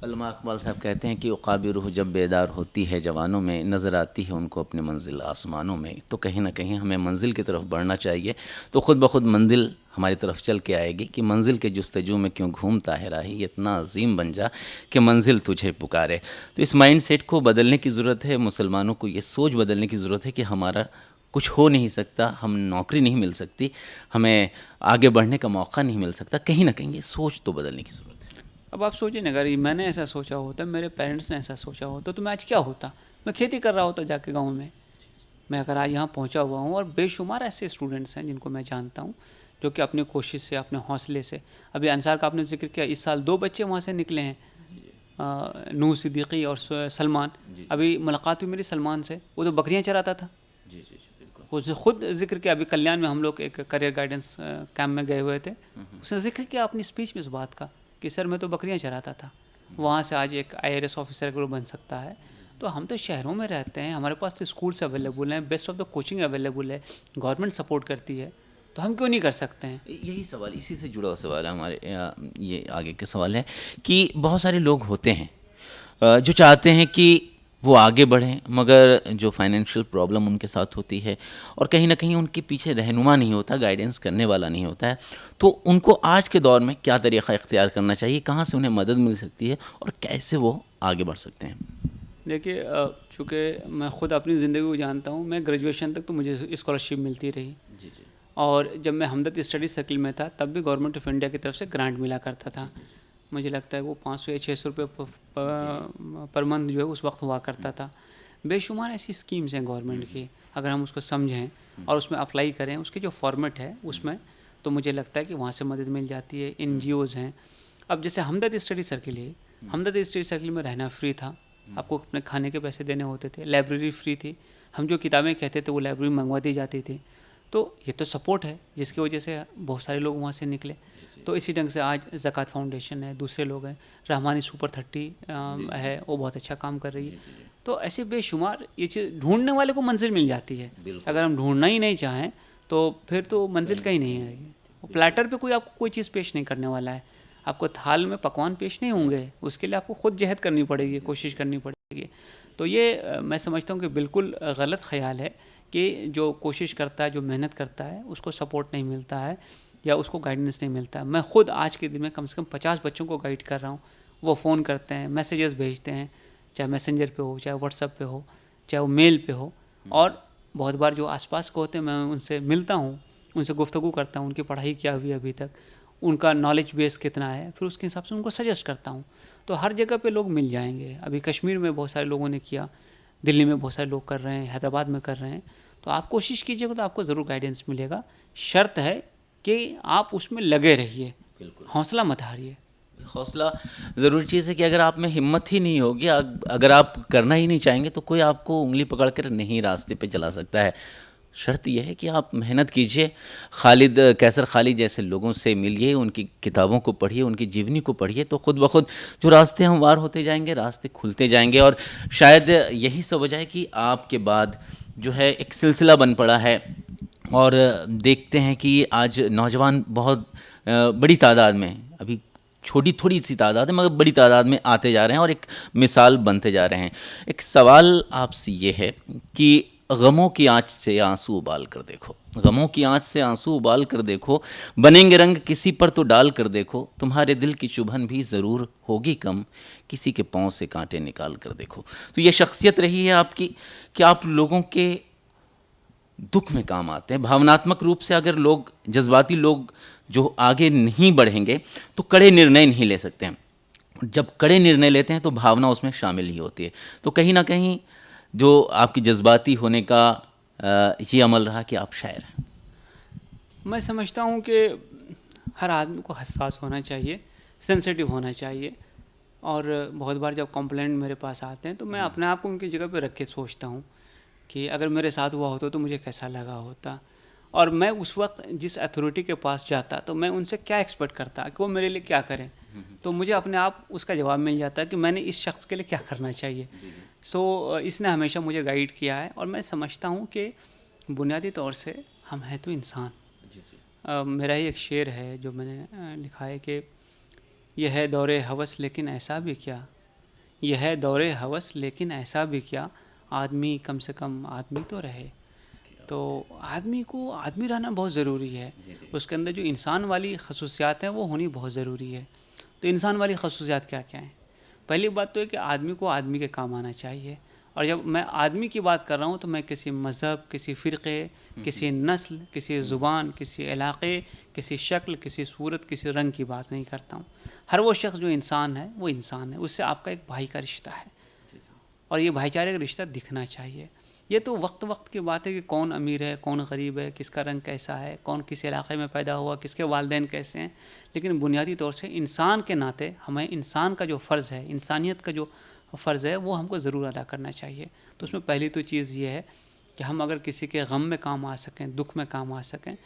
A: अल्लामा इकबाल साहब कहते हैं कि उक़ाबी रूह जब बेदार होती है जवानों में, नज़र आती है उनको अपनी मंजिल आसमानों में। तो कहीं ना कहीं हमें मंजिल की तरफ बढ़ना चाहिए, तो ख़ुद ब खुद मंजिल हमारी तरफ चल के आएगी कि मंजिल के जुस्तजू में क्यों घूमता है राही, इतना अजीम बन जा कि मंजिल तुझे पुकारे। तो इस माइंड सेट को बदलने की ज़रूरत है, मुसलमानों को ये सोच बदलने की ज़रूरत है कि हमारा कुछ हो नहीं सकता, हम नौकरी नहीं मिल सकती, हमें आगे बढ़ने का मौका नहीं मिल सकता। कहीं ना कहीं ये सोच तो बदलने की ज़रूरत है।
B: अब आप सोचिए ना, अगर मैंने ऐसा सोचा होता, मेरे पेरेंट्स ने ऐसा सोचा होता, तो मैं आज क्या होता? मैं खेती कर रहा होता जाके गांव में। मैं अगर आज यहाँ पहुँचा हुआ हूँ, और बेशुमार ऐसे स्टूडेंट्स हैं जिनको मैं जानता हूँ जो कि अपनी कोशिश से, अपने हौसले से, अभी अंसार का आपने जिक्र किया, इस साल 2 बच्चे वहाँ से निकले हैं, नूह सिद्दीकी और सलमान। अभी मुलाकात हुई मेरी सलमान से, वो तो बकरियाँ चराता था। उसने खुद जिक्र किया, अभी कल्याण में हम लोग एक करियर गाइडेंस कैंप में गए हुए थे, उसने जिक्र किया अपनी स्पीच में इस बात का कि सर मैं तो बकरियां चराता था, वहाँ से आज एक IAS ऑफिसर अगर बन सकता है। तो हम तो शहरों में रहते हैं, हमारे पास तो स्कूल्स अवेलेबल हैं, best of the coaching available है, गवर्नमेंट सपोर्ट करती है, तो हम क्यों नहीं कर सकते हैं?
A: यही सवाल, इसी से जुड़ा हुआ सवाल है हमारे, ये आगे के सवाल है कि बहुत सारे लोग होते हैं जो चाहते हैं कि वो आगे बढ़ें, मगर जो फाइनेंशियल प्रॉब्लम उनके साथ होती है और कहीं ना कहीं उनके पीछे रहनुमा नहीं होता, गाइडेंस करने वाला नहीं होता है, तो उनको आज के दौर में क्या तरीक़ा इख्तियार करना चाहिए, कहाँ से उन्हें मदद मिल सकती है और कैसे वो आगे बढ़ सकते हैं?
B: देखिए, चूँकि मैं ख़ुद अपनी ज़िंदगी को जानता हूँ, मैं ग्रेजुएशन तक तो मुझे स्कॉलरशिप मिलती रही, और जब मैं हमदर्द स्टडी सर्किल में था तब भी गवर्नमेंट ऑफ इंडिया की तरफ से ग्रांट मिला करता था। मुझे लगता है वो 500 या 600 रुपये पर मंथ जो है उस वक्त हुआ करता था। बेशुमार ऐसी स्कीम्स हैं गवर्नमेंट की, अगर हम उसको समझें और उसमें अप्लाई करें, उसके जो फॉर्मेट है उसमें, तो मुझे लगता है कि वहाँ से मदद मिल जाती है। NGOs हैं, अब जैसे हमदर्द स्टडी सर्किल है, हमदर्द स्टडी सर्किल में रहना फ्री था, आपको अपने खाने के पैसे देने होते थे, लाइब्रेरी फ्री थी, हम जो किताबें कहते थे वो लाइब्रेरी मंगवा दी जाती थी। तो ये तो सपोर्ट है जिसकी वजह से बहुत सारे लोग वहाँ से निकले। तो इसी ढंग से आज ज़कात फाउंडेशन है, दूसरे लोग हैं, रहमानी सुपर 30 है, वो बहुत अच्छा काम कर रही है। तो ऐसे बेशुमार ये चीज़, ढूंढने वाले को मंजिल मिल जाती है। अगर हम ढूंढना ही नहीं चाहें तो फिर तो मंजिल कहीं नहीं आएगी। वो प्लेटर पे कोई आपको कोई चीज़ पेश नहीं करने वाला है, आपको थाल में पकवान पेश नहीं होंगे, उसके लिए आपको खुद जहद करनी पड़ेगी, कोशिश करनी पड़ेगी। तो ये मैं समझता हूँ कि बिल्कुल गलत ख्याल है कि जो कोशिश करता है, जो मेहनत करता है, उसको सपोर्ट नहीं मिलता है या उसको गाइडेंस नहीं मिलता है। मैं खुद आज के दिन में कम से कम 50 बच्चों को गाइड कर रहा हूँ। वो फ़ोन करते हैं, मैसेजेस भेजते हैं, चाहे मैसेंजर पे हो, चाहे व्हाट्सएप पे हो, चाहे वो मेल पे हो, और बहुत बार जो आसपास के होते हैं मैं उनसे मिलता हूँ, उनसे गुफ्तगू करता हूँ, उनकी पढ़ाई क्या हुई अभी तक, उनका नॉलेज बेस कितना है, फिर उसके हिसाब से उनको सजेस्ट करता हूँ। तो हर जगह पे लोग मिल जाएंगे। अभी कश्मीर में बहुत सारे लोगों ने किया, दिल्ली में बहुत सारे लोग कर रहे हैं, हैदराबाद में कर रहे हैं। तो आप कोशिश कीजिएगा तो आपको ज़रूर गाइडेंस मिलेगा। शर्त है कि आप उसमें लगे रहिए, हौसला मत हारिए।
A: हौसला ज़रूरी चीज़ है कि अगर आप में हिम्मत ही नहीं होगी, अगर आप करना ही नहीं चाहेंगे तो कोई आपको उंगली पकड़ कर नहीं रास्ते पे चला सकता है। शर्त यह है कि आप मेहनत कीजिए, खालिद कैसर खालिद जैसे लोगों से मिलिए, उनकी किताबों को पढ़िए, उनकी जीवनी को पढ़िए, तो खुद ब खुद जो रास्ते हमवार होते जाएंगे, रास्ते खुलते जाएंगे। और शायद यही सब वजह है कि आपके बाद जो है एक सिलसिला बन पड़ा है। और देखते हैं कि आज नौजवान बहुत बड़ी तादाद में, अभी छोटी थोड़ी सी तादाद है मगर बड़ी तादाद में आते जा रहे हैं और एक मिसाल बनते जा रहे हैं। एक सवाल आपसे ये है कि गमों की आँच से आंसू उबाल कर देखो, गमों की आँच से आंसू उबाल कर देखो, बनेंगे रंग किसी पर तो डाल कर देखो, तुम्हारे दिल की चुभन भी ज़रूर होगी कम, किसी के पाँव से कांटे निकाल कर देखो। तो ये शख्सियत रही है आपकी कि आप लोगों के दुख में काम आते हैं। भावनात्मक रूप से अगर लोग, जज्बाती लोग जो आगे नहीं बढ़ेंगे तो कड़े निर्णय नहीं ले सकते हैं। जब कड़े निर्णय लेते हैं तो भावना उसमें शामिल ही होती है। तो कहीं ना कहीं जो आपकी जज्बाती होने का ये अमल रहा कि आप शायर हैं।
B: मैं समझता हूँ कि हर आदमी को हसास होना चाहिए, सेंसिटिव होना चाहिए। और बहुत बार जब कंप्लेंट मेरे पास आते हैं तो मैं अपने आप को उनकी जगह पे रख के सोचता हूँ कि अगर मेरे साथ हुआ होता तो मुझे कैसा लगा होता। और मैं उस वक्त जिस अथॉरिटी के पास जाता तो मैं उनसे क्या एक्सपेक्ट करता कि वो मेरे लिए क्या करें। तो मुझे अपने आप उसका जवाब मिल जाता है कि मैंने इस शख्स के लिए क्या करना चाहिए। सो इसने हमेशा मुझे गाइड किया है। और मैं समझता हूँ कि बुनियादी तौर से हम हैं तो इंसान। मेरा ही एक शेर है जो मैंने लिखा है कि यह है दौरे हवस लेकिन ऐसा भी क्या, यह है दौरे हवस लेकिन ऐसा भी क्या, आदमी कम से कम आदमी तो रहे। तो आदमी को आदमी रहना बहुत ज़रूरी है। उसके अंदर जो इंसान वाली खसूसियात हैं वो होनी बहुत ज़रूरी है। तो इंसान वाली खसूसियात क्या क्या हैं? पहली बात तो है कि आदमी को आदमी के काम आना चाहिए। और जब मैं आदमी की बात कर रहा हूँ तो मैं किसी मज़हब, किसी फ़िरक़े, किसी नस्ल, किसी ज़ुबान, किसी इलाक़े, किसी शक्ल, किसी सूरत, किसी रंग की बात नहीं करता हूँ। हर वो शख्स जो इंसान है वो इंसान है, उससे आपका एक भाई का रिश्ता है और ये भाईचारे का रिश्ता दिखना चाहिए। ये तो वक्त वक्त की बात है कि कौन अमीर है, कौन गरीब है, किसका रंग कैसा है, कौन किस इलाके में पैदा हुआ, किसके वालिदैन कैसे हैं। लेकिन बुनियादी तौर से इंसान के नाते हमें इंसान का जो फ़र्ज़ है, इंसानियत का जो फ़र्ज़ है वो हमको ज़रूर अदा करना चाहिए। तो उसमें पहली तो चीज़ ये है कि हम अगर किसी के गम में काम आ सकें, दुख में काम आ सकें,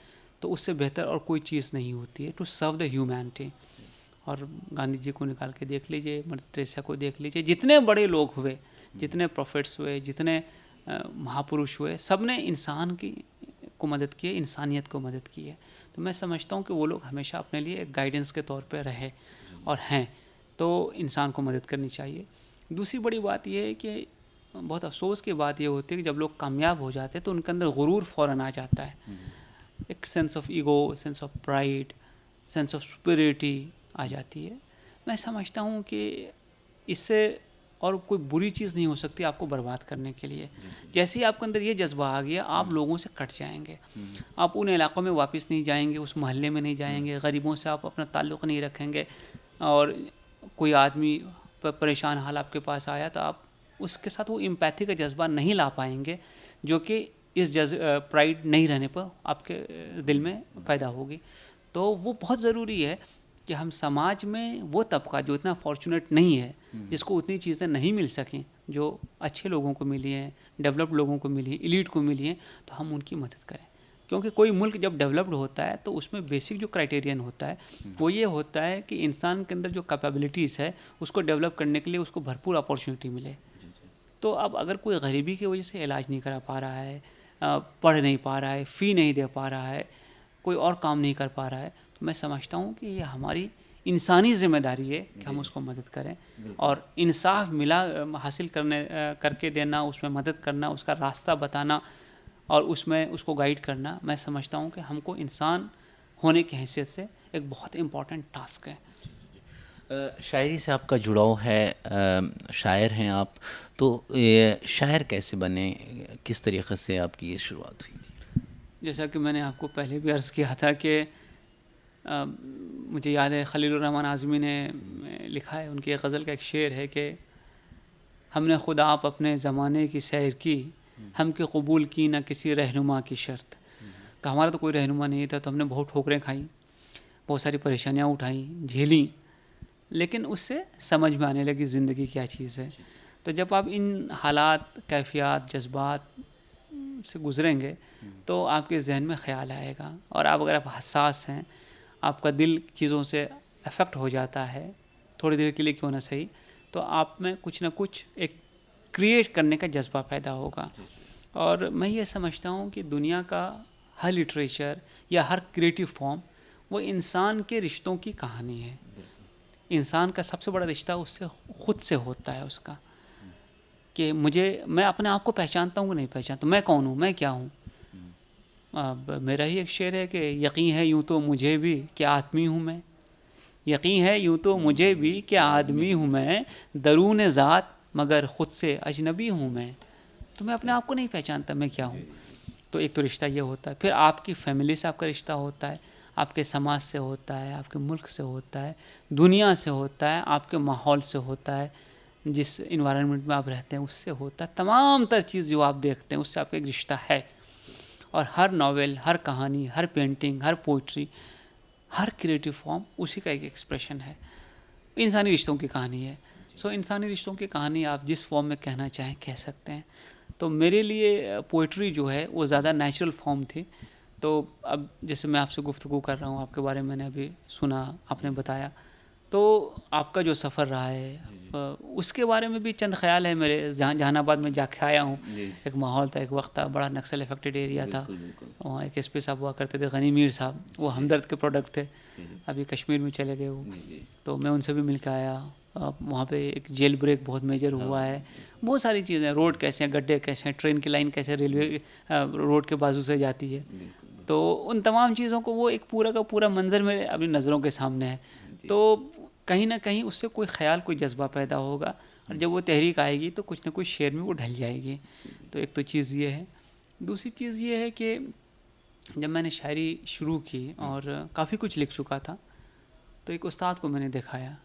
B: तो उससे बेहतर और कोई चीज़ नहीं होती है टू सर्व द ह्यूमैनिटी। और गांधी जी को निकाल के देख लीजिए, मदर टेरेसा को देख लीजिए, जितने बड़े लोग हुए, जितने प्रोफेट्स हुए, जितने महापुरुष हुए, सब ने इंसान की को मदद की है, इंसानियत को मदद की है। तो मैं समझता हूँ कि वो लोग हमेशा अपने लिए एक गाइडेंस के तौर पे रहे और हैं। तो इंसान को मदद करनी चाहिए। दूसरी बड़ी बात यह है कि बहुत अफसोस की बात यह होती है कि जब लोग कामयाब हो जाते हैं तो उनके अंदर गुरूर फ़ौरन आ जाता है। एक sense of ego, sense of pride, sense of superiority आ जाती है। मैं समझता हूँ कि इससे और कोई बुरी चीज़ नहीं हो सकती आपको बर्बाद करने के लिए। जैसे ही आपके अंदर ये जज्बा आ गया, आप लोगों से कट जाएंगे, आप उन इलाक़ों में वापस नहीं जाएंगे, उस मोहल्ले में नहीं जाएंगे, गरीबों से आप अपना ताल्लुक़ नहीं रखेंगे। और कोई आदमी परेशान हाल आपके पास आया तो आप उसके साथ वो एम्पैथी का जज्बा नहीं ला पाएंगे, जो कि इस प्राइड नहीं रहने पर आपके दिल में पैदा होगी। तो वो बहुत ज़रूरी है कि हम समाज में वो तबका जो इतना फॉर्चुनेट नहीं है, जिसको उतनी चीज़ें नहीं मिल सकें जो अच्छे लोगों को मिली हैं, डेवलप्ड लोगों को मिली हैं, एलीट को मिली हैं, तो हम उनकी मदद करें। क्योंकि कोई मुल्क जब डेवलप्ड होता है तो उसमें बेसिक जो क्राइटेरियन होता है वो ये होता है कि इंसान के अंदर जो कैपेबिलिटीज़ है उसको डेवलप करने के लिए उसको भरपूर अपॉर्चुनिटी मिले। तो अब अगर कोई गरीबी की वजह से इलाज नहीं करा पा रहा है, पढ़ नहीं पा रहा है, फ़ी नहीं दे पा रहा है, कोई और काम नहीं कर पा रहा है, तो मैं समझता हूँ कि ये हमारी इंसानी ज़िम्मेदारी है कि हम उसको मदद करें और इंसाफ हासिल करके देना, उसमें मदद करना, उसका रास्ता बताना और उसमें उसको गाइड करना। मैं समझता हूँ कि हमको इंसान होने की हैसियत से एक बहुत इम्पॉर्टेंट टास्क है।
A: शायरी से आपका जुड़ाव है, शायर हैं आप, तो ये शायर कैसे बने, किस तरीक़े से आपकी ये शुरुआत हुई थी?
B: जैसा कि मैंने आपको पहले भी अर्ज़ किया था कि मुझे याद है खलीलुर रहमान आज़मी ने लिखा है, उनकी एक गज़ल का एक शेर है कि हमने खुद आप अपने ज़माने की सैर की, हम के कबूल की ना किसी रहनुमा की शर्त। तो हमारा तो कोई रहनुमा नहीं था, तो हमने बहुत ठोकरें खाई, बहुत सारी परेशानियाँ उठाई, झेली, लेकिन उससे समझ में आने लगी ज़िंदगी क्या चीज़ है। तो जब आप इन हालात, कैफ़ियत, जज्बात से गुज़रेंगे तो आपके ज़हन में ख़्याल आएगा, और अगर आप हसास हैं, आपका दिल चीज़ों से अफेक्ट हो जाता है, थोड़ी देर के लिए क्यों ना सही, तो आप में कुछ ना कुछ एक क्रिएट करने का जज्बा पैदा होगा। और मैं ये समझता हूँ कि दुनिया का हर लिटरेचर या हर क्रिएटिव फॉर्म वो इंसान के रिश्तों की कहानी है। इंसान का सबसे बड़ा रिश्ता उससे खुद से होता है, उसका कि मैं अपने आप को पहचानता हूँ कि नहीं पहचानता, मैं कौन हूँ, मैं क्या हूँ। अब मेरा ही एक शेर है कि यकीन है यूँ तो मुझे भी कि आदमी हूँ मैं, यकीन है यूँ तो मुझे भी कि आदमी हूँ मैं, दरून ज़ात मगर ख़ुद से अजनबी हूँ मैं। तो मैं अपने आप को नहीं पहचानता मैं क्या हूँ। तो एक तो रिश्ता ये होता है, फिर आपकी फैमिली से आपका रिश्ता होता है, आपके समाज से होता है, आपके मुल्क से होता है, दुनिया से होता है, आपके माहौल से होता है, जिस इन्वायरमेंट में आप रहते हैं उससे होता है, तमाम तर चीज़ जो आप देखते हैं उससे आपका एक रिश्ता है। और हर नावल, हर कहानी, हर पेंटिंग, हर पोइट्री, हर क्रिएटिव फॉर्म उसी का एक एक्सप्रेशन है, इंसानी रिश्तों की कहानी है। सो इंसानी रिश्तों की कहानी आप जिस फॉर्म में कहना चाहें कह सकते हैं। तो मेरे लिए पोइट्री जो है वो ज़्यादा नेचुरल फॉर्म थी। तो अब जैसे मैं आपसे गुफ्तगू कर रहा हूँ, आपके बारे में मैंने अभी सुना, आपने बताया, तो आपका जो सफ़र रहा है उसके बारे में भी चंद ख्याल है मेरे। जहानाबाद में जाके आया हूँ, एक माहौल था, एक वक्त था, बड़ा नक्सल अफेक्टेड एरिया था। वहाँ एक एसपी साहब हुआ करते थे, गनी मीर साहब, वो हमदर्द के प्रोडक्ट थे, अभी कश्मीर में चले गए वो। तो मैं उनसे भी मिल के आया। वहाँ पे एक जेल ब्रेक बहुत मेजर हुआ है, बहुत सारी चीज़ें, रोड कैसे हैं, गड्ढे कैसे हैं, ट्रेन की लाइन कैसे रेलवे रोड के बाजू से जाती है। तो उन तमाम चीज़ों को, वो एक पूरा का पूरा मंज़र मेरे अभी नज़रों के सामने है। तो कहीं ना कहीं उससे कोई ख्याल, कोई जज्बा पैदा होगा, और जब वो तहरीक आएगी तो कुछ ना कुछ शेर में वो ढल जाएगी। तो एक तो चीज़ ये है। दूसरी चीज़ ये है कि जब मैंने शायरी शुरू की और काफ़ी कुछ लिख चुका था, तो एक उस्ताद को मैंने दिखाया,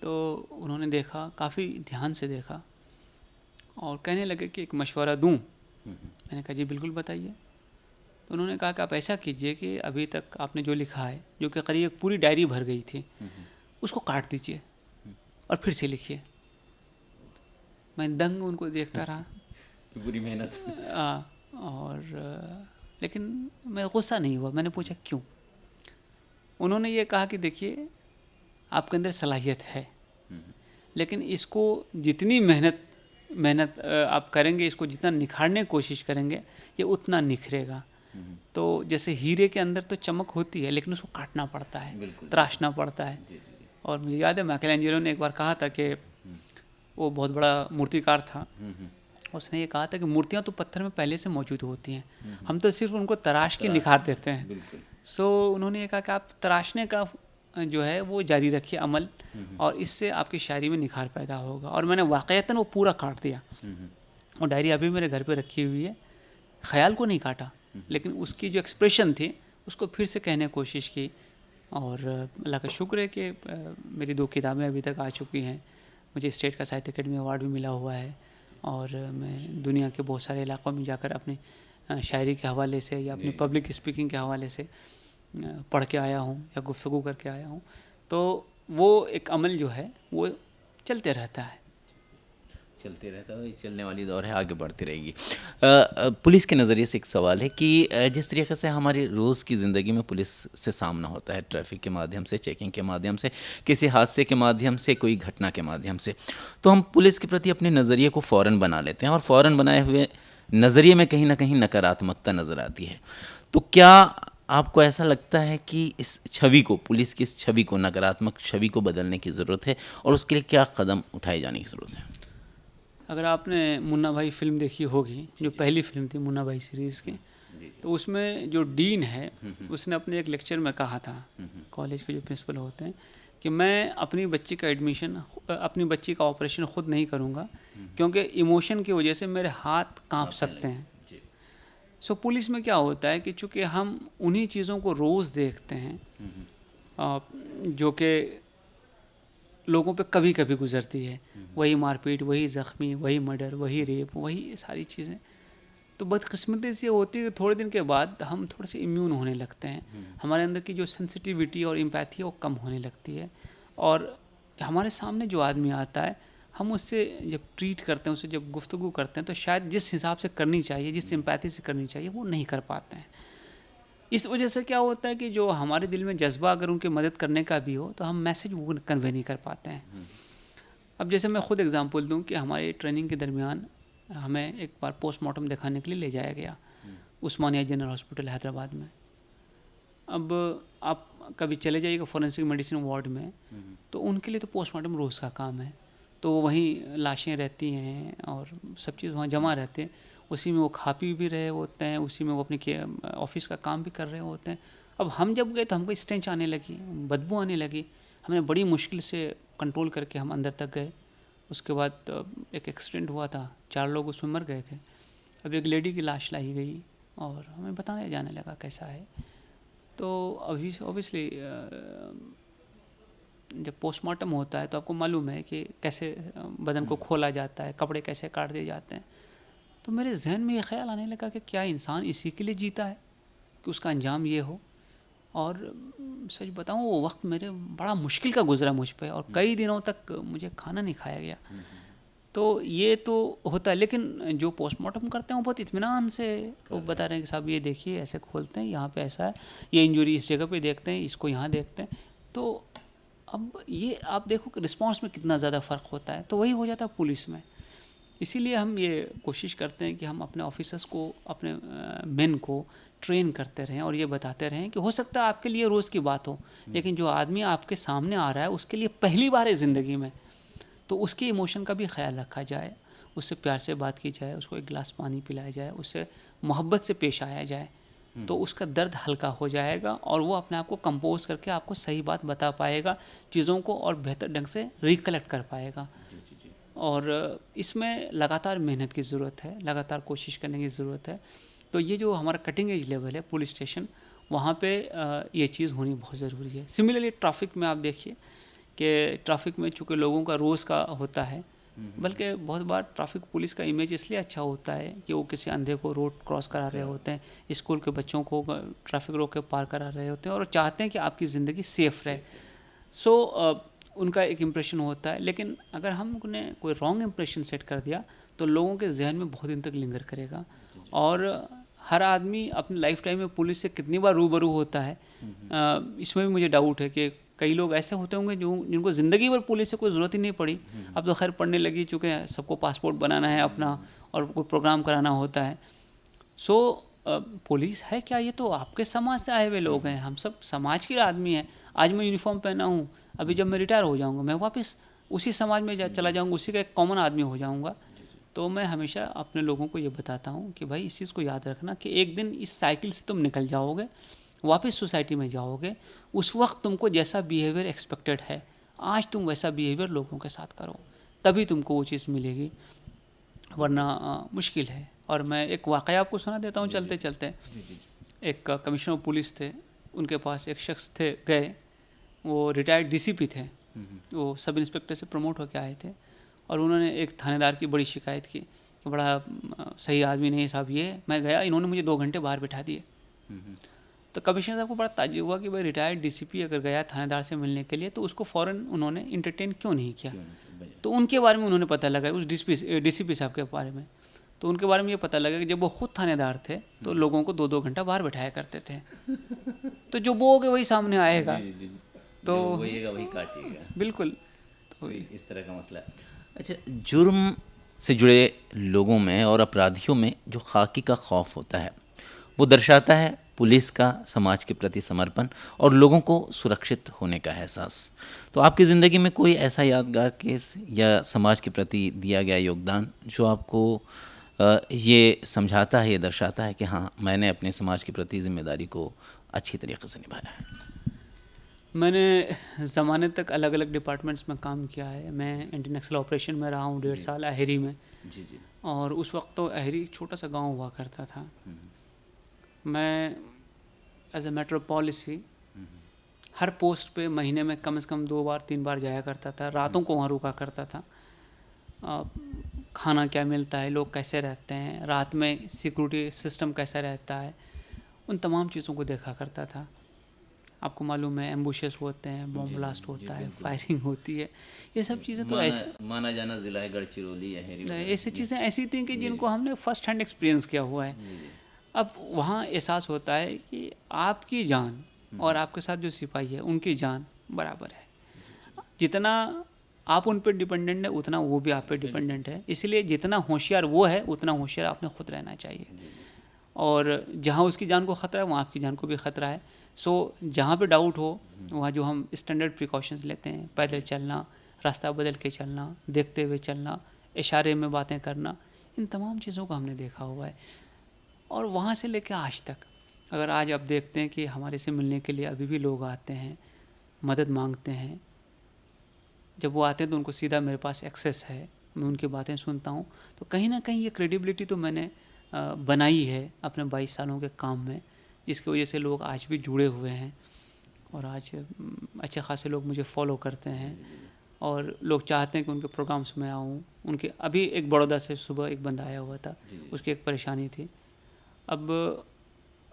B: तो उन्होंने देखा, काफ़ी ध्यान से देखा, और कहने लगे कि एक मशवरा दूं। मैंने कहा जी बिल्कुल बताइए। तो उन्होंने कहा कि आप ऐसा कीजिए कि अभी तक आपने जो लिखा है, जो कि करीब एक पूरी डायरी भर गई थी, उसको काट दीजिए और फिर से लिखिए। मैं दंग उनको देखता रहा,
A: पूरी मेहनत।
B: और लेकिन मैं गुस्सा नहीं हुआ। मैंने पूछा क्यों? उन्होंने ये कहा कि देखिए, आपके अंदर सलाहियत है, लेकिन इसको जितनी मेहनत आप करेंगे, इसको जितना निखारने की कोशिश करेंगे, ये उतना निखरेगा। तो जैसे हीरे के अंदर तो चमक होती है, लेकिन उसको काटना पड़ता है, तराशना पड़ता है। और मुझे याद है माइकलएंजेलो ने एक बार कहा था कि वो बहुत बड़ा मूर्तिकार था, उसने ये कहा था कि मूर्तियाँ तो पत्थर में पहले से मौजूद होती हैं, हम तो सिर्फ उनको तराश के निखार देते हैं। सो उन्होंने ये कहा कि आप तराशने का जो है वो जारी रखिए अमल, और इससे आपकी शायरी में निखार पैदा होगा। और मैंने वाक़यतन वो पूरा काट दिया, और डायरी अभी मेरे घर पे रखी हुई है। ख़याल को नहीं काटा, लेकिन उसकी जो एक्सप्रेशन थी उसको फिर से कहने की कोशिश की। और अल्लाह का शुक्र है कि मेरी 2 किताबें अभी तक आ चुकी हैं, मुझे स्टेट का साहित्य अकेडमी अवार्ड भी मिला हुआ है, और मैं दुनिया के बहुत सारे इलाक़ों में जाकर अपनी शायरी के हवाले से या अपनी पब्लिक स्पीकिंग के हवाले से पढ़ के आया हूँ या गुफ्तगू करके आया हूँ। तो वो एक अमल जो है वो चलते रहता है,
A: चलने वाली दौर है, आगे बढ़ती रहेगी। पुलिस के नज़रिए से एक सवाल है कि जिस तरीके से हमारी रोज़ की ज़िंदगी में पुलिस से सामना होता है, ट्रैफिक के माध्यम से, चेकिंग के माध्यम से, किसी हादसे के माध्यम से, कोई घटना के माध्यम से, तो हम पुलिस के प्रति अपने नज़रिए को फ़ौरन बना लेते हैं, और फ़ौरन बनाए हुए नज़रिए में कहीं ना कहीं नकारात्मकता नज़र आती है। तो क्या आपको ऐसा लगता है कि इस छवि को, पुलिस की इस छवि को, नकारात्मक छवि को बदलने की ज़रूरत है, और उसके लिए क्या कदम उठाए जाने की ज़रूरत है?
B: अगर आपने मुन्ना भाई फिल्म देखी होगी, जो पहली फिल्म थी मुन्ना भाई सीरीज़ की, तो उसमें जो डीन है उसने अपने एक लेक्चर में कहा था, कॉलेज के जो प्रिंसिपल होते हैं, कि मैं अपनी बच्ची का एडमिशन, अपनी बच्ची का ऑपरेशन खुद नहीं करूँगा, क्योंकि इमोशन की वजह से मेरे हाथ कांप सकते हैं। सो पुलिस में क्या होता है कि चूँकि हम उन्हीं चीज़ों को रोज़ देखते हैं जो कि लोगों पे कभी कभी गुजरती है, वही मारपीट, वही ज़ख्मी, वही मर्डर, वही रेप, वही सारी चीज़ें। तो बदकिस्मती से होती है कि थोड़े दिन के बाद हम थोड़े से इम्यून होने लगते हैं, हमारे अंदर की जो सेंसिटिविटी और एम्पैथी है वो कम होने लगती है, और हमारे सामने जो आदमी आता है हम उससे जब ट्रीट करते हैं, उससे जब गुफ्तगू करते हैं, तो शायद जिस हिसाब से करनी चाहिए, जिस सिंपैथी से करनी चाहिए, वो नहीं कर पाते हैं। इस वजह से क्या होता है कि जो हमारे दिल में जज्बा अगर उनकी मदद करने का भी हो तो हम मैसेज वो कन्वे नहीं कर पाते हैं। अब जैसे मैं खुद एग्जांपल दूं कि हमारी ट्रेनिंग के दरमियान हमें एक बार पोस्टमार्टम दिखाने के लिए ले जाया गया उस्मानिया जनरल हॉस्पिटल हैदराबाद में। अब आप कभी चले जाइएगा फॉरेंसिक मेडिसिन वार्ड में, तो उनके लिए तो पोस्टमार्टम रोज़ का काम है, तो वहीं लाशें रहती हैं और सब चीज़ वहाँ जमा रहते हैं, उसी में वो खा पी भी रहे होते हैं, उसी में वो अपने ऑफिस का काम भी कर रहे होते हैं। अब हम जब गए तो हमको स्टेंच आने लगी, बदबू आने लगी, हमने बड़ी मुश्किल से कंट्रोल करके हम अंदर तक गए। उसके बाद एक एक्सीडेंट हुआ था, 4 लोग उसमें मर गए थे। अब एक लेडी की लाश लाई गई और हमें बताने जाने लगा कैसा है। तो ऑब्वियसली जब पोस्टमार्टम होता है तो आपको मालूम है कि कैसे बदन को खोला जाता है, कपड़े कैसे काट दिए जाते हैं। तो मेरे जहन में ये ख्याल आने लगा कि क्या इंसान इसी के लिए जीता है कि उसका अंजाम ये हो। और सच बताऊं वो वक्त मेरे बड़ा मुश्किल का गुजरा मुझ पे, और कई दिनों तक मुझे खाना नहीं खाया गया। तो ये तो होता है, लेकिन जो पोस्टमार्टम करते हैं वो बहुत इत्मीनान से वो बता रहे हैं कि साहब ये देखिए ऐसे खोलते हैं, यहाँ पे ऐसा है, ये इंजरी इस जगह पे देखते हैं, इसको यहाँ देखते हैं। तो अब ये आप देखो कि रिस्पॉन्स में कितना ज़्यादा फ़र्क होता है। तो वही हो जाता है पुलिस में। इसीलिए हम ये कोशिश करते हैं कि हम अपने ऑफिसर्स को, अपने मेन को ट्रेन करते रहें और ये बताते रहें कि हो सकता है आपके लिए रोज़ की बात हो, लेकिन जो आदमी आपके सामने आ रहा है उसके लिए पहली बार है ज़िंदगी में, तो उसके इमोशन का भी ख्याल रखा जाए, उससे प्यार से बात की जाए, उसको एक गिलास पानी पिलाया जाए, उससे मोहब्बत से पेश आया जाए, तो उसका दर्द हल्का हो जाएगा और वो अपने आप को कंपोज करके आपको सही बात बता पाएगा, चीज़ों को और बेहतर ढंग से रिकलेक्ट कर पाएगा। और इसमें लगातार मेहनत की ज़रूरत है, लगातार कोशिश करने की ज़रूरत है। तो ये जो हमारा कटिंग एज लेवल है पुलिस स्टेशन, वहाँ पे ये चीज़ होनी बहुत ज़रूरी है। सिमिलरली ट्रैफिक में आप देखिए कि ट्रैफिक में चूँकि लोगों का रोज़ का होता है, बल्कि बहुत बार ट्रैफिक पुलिस का इमेज इसलिए अच्छा होता है कि वो किसी अंधे को रोड क्रॉस करा रहे होते हैं, स्कूल के बच्चों को ट्रैफिक रोक के पार करा रहे होते हैं और चाहते हैं कि आपकी ज़िंदगी सेफ़ रहे। सो उनका एक इम्प्रेशन होता है। लेकिन अगर हमने कोई रॉन्ग इम्प्रेशन सेट कर दिया तो लोगों के जहन में बहुत दिन तक लिंगर करेगा। और हर आदमी अपनी लाइफ टाइम में पुलिस से कितनी बार रूबरू होता है, इसमें भी मुझे डाउट है कि कई लोग ऐसे होते होंगे जिनको ज़िंदगी भर पुलिस से कोई ज़रूरत ही नहीं पड़ी। अब तो खैर पढ़ने लगी, चूँकि सबको पासपोर्ट बनाना है अपना और कोई प्रोग्राम कराना होता है। सो पुलिस है क्या, ये तो आपके समाज से आए हुए लोग हैं, हम सब समाज के आदमी हैं। आज मैं यूनिफॉर्म पहना हूँ, अभी जब मैं रिटायर हो जाऊँगा मैं वापस उसी समाज में चला जाऊँगा, उसी का एक कॉमन आदमी हो जाऊँगा। तो मैं हमेशा अपने लोगों को ये बताता हूँ कि भाई इस चीज़ को याद रखना कि एक दिन इस साइकिल से तुम निकल जाओगे, वापस सोसाइटी में जाओगे, उस वक्त तुमको जैसा बिहेवियर एक्सपेक्टेड है आज तुम वैसा बिहेवियर लोगों के साथ करो, तभी तुमको वो चीज़ मिलेगी, वरना मुश्किल है। और मैं एक वाक़या आपको सुना देता हूँ चलते चलते। एक कमिश्नर पुलिस थे, उनके पास एक शख्स थे गए, वो रिटायर्ड डीसीपी थे, वो सब इंस्पेक्टर से प्रमोट होकर आए थे और उन्होंने एक थानेदार की बड़ी शिकायत की कि बड़ा सही आदमी नहीं साहब ये, मैं गया इन्होंने मुझे 2 घंटे बाहर बिठा दिए। तो कमिश्नर साहब को बड़ा ताज्जुब हुआ कि भाई रिटायर्ड डीसीपी अगर गया थानेदार से मिलने के लिए तो उसको फ़ौरन उन्होंने इंटरटेन क्यों नहीं किया। तो उनके बारे में उन्होंने पता लगा, उस डीसीपी साहब के बारे में, तो उनके बारे में ये पता लगा कि जब वो खुद थानेदार थे तो लोगों को 2-2 घंटा बाहर बैठाया करते थे। तो जो बोओगे वही सामने आएगा, तो
A: वही काटिएगा।
B: बिल्कुल,
A: तो इस तरह का मसला है। अच्छा, जुर्म से जुड़े लोगों में और अपराधियों में जो खाकी का खौफ होता है वो दर्शाता है पुलिस का समाज के प्रति समर्पण और लोगों को सुरक्षित होने का एहसास। तो आपकी ज़िंदगी में कोई ऐसा यादगार केस या समाज के प्रति दिया गया योगदान जो आपको ये समझाता है, ये दर्शाता है कि हाँ मैंने अपने समाज के प्रति जिम्मेदारी को अच्छी तरीके से निभाया है?
B: मैंने ज़माने तक अलग अलग डिपार्टमेंट्स में काम किया है। मैं इंडियन नक्सल ऑपरेशन में रहा हूँ 1.5 साल अहेरी में।
A: जी जी।
B: और उस वक्त तो अहेरी एक छोटा सा गांव हुआ करता था। मैं as a matter of policy हर पोस्ट पे महीने में कम से कम 2 बार 3 बार जाया करता था। रातों को वहाँ रुका करता था। खाना क्या मिलता है, लोग कैसे रहते हैं, रात में सिक्योरिटी सिस्टम कैसा रहता है, उन तमाम चीज़ों को देखा करता था। आपको मालूम है एम्बुशेस होते हैं, बॉम्ब ब्लास्ट होता है, फायरिंग होती है, ये सब चीज़ें तो ऐसे
A: माना जाना जिला है गढ़चिरौली अहेरी वगैरह।
B: ऐसी चीज़ें ऐसी थी कि जिनको हमने फर्स्ट हैंड एक्सपीरियंस किया हुआ है। अब वहाँ एहसास होता है कि आपकी जान और आपके साथ जो सिपाही है उनकी जान बराबर है। जितना आप उन पर डिपेंडेंट है उतना वो भी आप पे डिपेंडेंट है। इसलिए जितना होशियार वो है उतना होशियार आपने खुद रहना चाहिए। और जहाँ उसकी जान को ख़तरा है वहाँ आपकी जान को भी ख़तरा है। सो जहाँ पे डाउट हो वहाँ जो हम स्टैंडर्ड प्रिकॉशंस लेते हैं, पैदल चलना, रास्ता बदल के चलना, देखते हुए चलना, इशारे में बातें करना, इन तमाम चीज़ों को हमने देखा हुआ है। और वहाँ से लेकर आज तक अगर आज आप देखते हैं कि हमारे से मिलने के लिए अभी भी लोग आते हैं, मदद मांगते हैं। जब वो आते हैं तो उनको सीधा मेरे पास एक्सेस है, मैं उनकी बातें सुनता हूँ। तो कहीं ना कहीं ये क्रेडिबिलिटी तो मैंने बनाई है अपने 22 सालों के काम में, जिसकी वजह से लोग आज भी जुड़े हुए हैं। और आज अच्छे खासे लोग मुझे फॉलो करते हैं और लोग चाहते हैं कि उनके प्रोग्राम्स में आऊँ। उनके अभी एक बड़ौदा से सुबह एक बंदा आया हुआ था, उसकी एक परेशानी थी। अब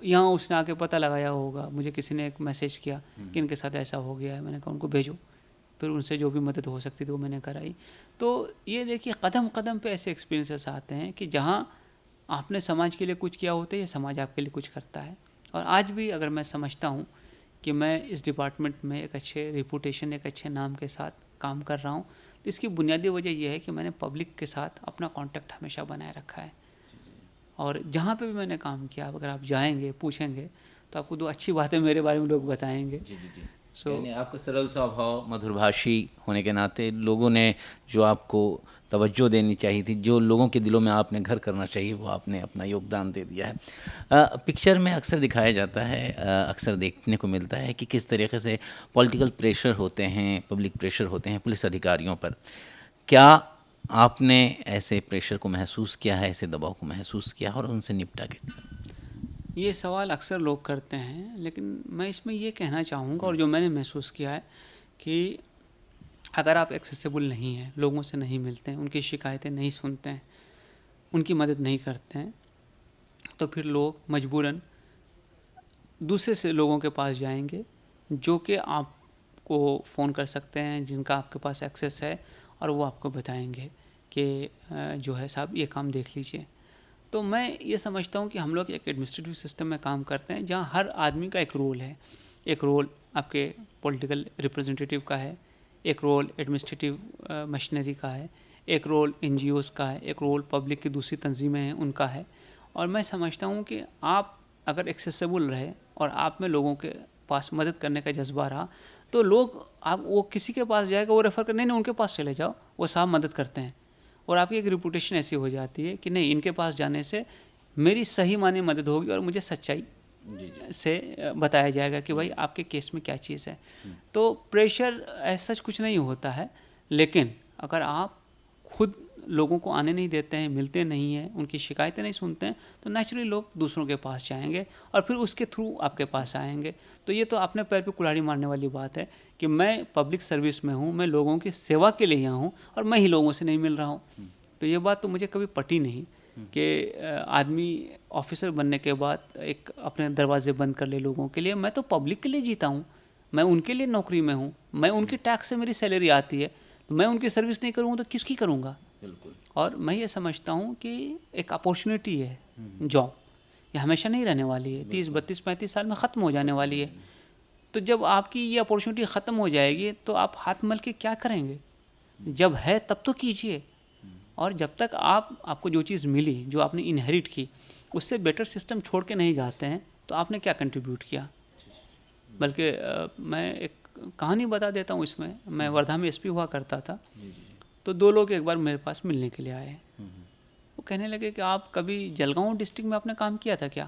B: यहाँ उसने आके पता लगाया होगा, मुझे किसी ने एक मैसेज किया कि इनके साथ ऐसा हो गया है। मैंने कहा उनको भेजो, फिर उनसे जो भी मदद हो सकती थी वो मैंने कराई। तो ये देखिए कदम कदम पे ऐसे एक्सपीरियंसेस आते हैं कि जहाँ आपने समाज के लिए कुछ किया होता है, ये समाज आपके लिए कुछ करता है। और आज भी अगर मैं समझता हूँ कि मैं इस डिपार्टमेंट में एक अच्छे रिपूटेशन, एक अच्छे नाम के साथ काम कर रहा हूँ, तो इसकी बुनियादी वजह यह है कि मैंने पब्लिक के साथ अपना कॉन्टैक्ट हमेशा बनाए रखा है। और जहाँ पे भी मैंने काम किया, अगर आप जाएंगे पूछेंगे तो आपको 2 अच्छी बातें मेरे बारे में लोग बताएंगे।
A: जी जी जी।
B: So,
A: यानी आपका सरल स्वभाव, मधुरभाषी होने के नाते लोगों ने जो आपको तवज्जो देनी चाहिए थी, जो लोगों के दिलों में आपने घर करना चाहिए, वो आपने अपना योगदान दे दिया है। पिक्चर में अक्सर दिखाया जाता है, अक्सर देखने को मिलता है कि किस तरीके से पॉलिटिकल प्रेशर होते हैं, पब्लिक प्रेशर होते हैं पुलिस अधिकारियों पर। क्या आपने ऐसे प्रेशर को महसूस किया है, ऐसे दबाव को महसूस किया और उनसे निपटा किस तरह?
B: ये सवाल अक्सर लोग करते हैं, लेकिन मैं इसमें ये कहना चाहूँगा और जो मैंने महसूस किया है कि अगर आप एक्सेसिबल नहीं हैं, लोगों से नहीं मिलते हैं, उनकी शिकायतें नहीं सुनते हैं, उनकी मदद नहीं करते हैं, तो फिर लोग मजबूरन दूसरे से लोगों के पास जाएंगे जो कि आपको फ़ोन कर सकते हैं, जिनका आपके पास एक्सेस है, और वो आपको बताएंगे कि जो है साहब ये काम देख लीजिए। तो मैं ये समझता हूँ कि हम लोग एक एडमिनिस्ट्रेटिव सिस्टम में काम करते हैं जहाँ हर आदमी का एक रोल है। एक रोल आपके पॉलिटिकल रिप्रेजेंटेटिव का है, एक रोल एडमिनिस्ट्रेटिव मशीनरी का है, एक रोल एनजीओज़ का है, एक रोल पब्लिक की दूसरी तंजीमें हैं उनका है। और मैं समझता हूँ कि आप अगर एक्सेसिबल रहे और आप में लोगों के पास मदद करने का जज्बा रहा, तो लोग आप वो किसी के पास जाएगा, वो रेफ़र कर नहीं उनके पास चले जाओ, वो साहब मदद करते हैं। और आपकी एक रिपूटेशन ऐसी हो जाती है कि नहीं, इनके पास जाने से मेरी सही माने मदद होगी और मुझे सच्चाई से बताया जाएगा कि भाई आपके केस में क्या चीज़ है। तो प्रेशर ऐसा कुछ नहीं होता है, लेकिन अगर आप खुद लोगों को आने नहीं देते हैं, मिलते नहीं हैं, उनकी शिकायतें नहीं सुनते हैं, तो नेचुरली लोग दूसरों के पास जाएंगे और फिर उसके थ्रू आपके पास आएंगे। तो ये तो अपने पैर पे कुल्हाड़ी मारने वाली बात है कि मैं पब्लिक सर्विस में हूँ, मैं लोगों की सेवा के लिए यहाँ हूँ और मैं ही लोगों से नहीं मिल रहा हूँ। तो ये बात तो मुझे कभी पटी नहीं कि आदमी ऑफिसर बनने के बाद एक अपने दरवाजे बंद कर ले लोगों के लिए। मैं तो पब्लिक के लिए जीता हूँ, मैं उनके लिए नौकरी में हूँ, मैं उनकी टैक्स से मेरी सैलरी आती है, तो मैं उनकी सर्विस नहीं करूँगा तो किसकी करूँगा।
A: बिल्कुल।
B: और मैं ये समझता हूँ कि एक अपॉर्चुनिटी है जॉब, ये हमेशा नहीं रहने वाली है, 30, 32, 35 साल में ख़त्म हो जाने वाली है। तो जब आपकी ये अपॉर्चुनिटी ख़त्म हो जाएगी तो आप हाथ मल के क्या करेंगे? जब है तब तो कीजिए। और जब तक आपको जो चीज़ मिली, जो आपने इनहेरिट की, उससे बेटर सिस्टम छोड़ के नहीं जाते हैं तो आपने क्या कंट्रीब्यूट किया। बल्कि मैं एक कहानी बता देता हूँ इसमें। मैं वर्धा में एसपी हुआ करता था, तो 2 लोग एक बार मेरे पास मिलने के लिए आए। वो कहने लगे कि आप कभी जलगांव डिस्ट्रिक्ट में आपने काम किया था क्या?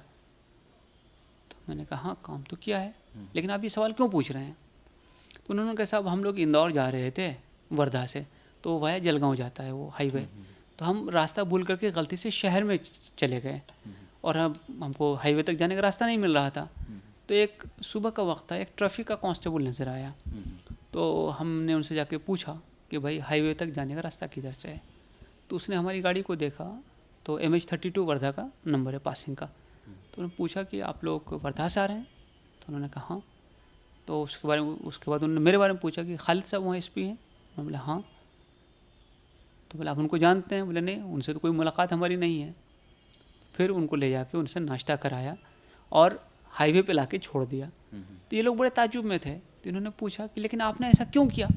B: तो मैंने कहा हाँ काम तो किया है, लेकिन आप ये सवाल क्यों पूछ रहे हैं? तो उन्होंने कहा साहब हम लोग इंदौर जा रहे थे वर्धा से, तो वह जलगांव जाता है वो हाईवे, तो हम रास्ता भूल करके गलती से शहर में चले गए और हमको हाईवे तक जाने का रास्ता नहीं मिल रहा था। तो एक सुबह का वक्त था, एक ट्रैफिक का कांस्टेबल नज़र आया, तो हमने उनसे जाके पूछा कि भाई हाईवे तक जाने का रास्ता किधर से है। तो उसने हमारी गाड़ी को देखा, तो MH32 वर्धा का नंबर है पासिंग का। तो उन्होंने पूछा कि आप लोग वर्धा से आ रहे हैं? तो उन्होंने कहा हाँ। तो उसके बाद उन्होंने मेरे बारे में पूछा कि खालिद साहब वहाँ SP हैं? मैं बोला हाँ। तो बोला आप उनको जानते हैं? बोले नहीं, उनसे तो कोई मुलाकात हमारी नहीं है। फिर उनको ले जाके उनसे नाश्ता कराया और हाईवे पे लाके छोड़ दिया। तो ये लोग बड़े ताज्जुब में थे, तो इन्होंने पूछा कि लेकिन आपने ऐसा क्यों किया?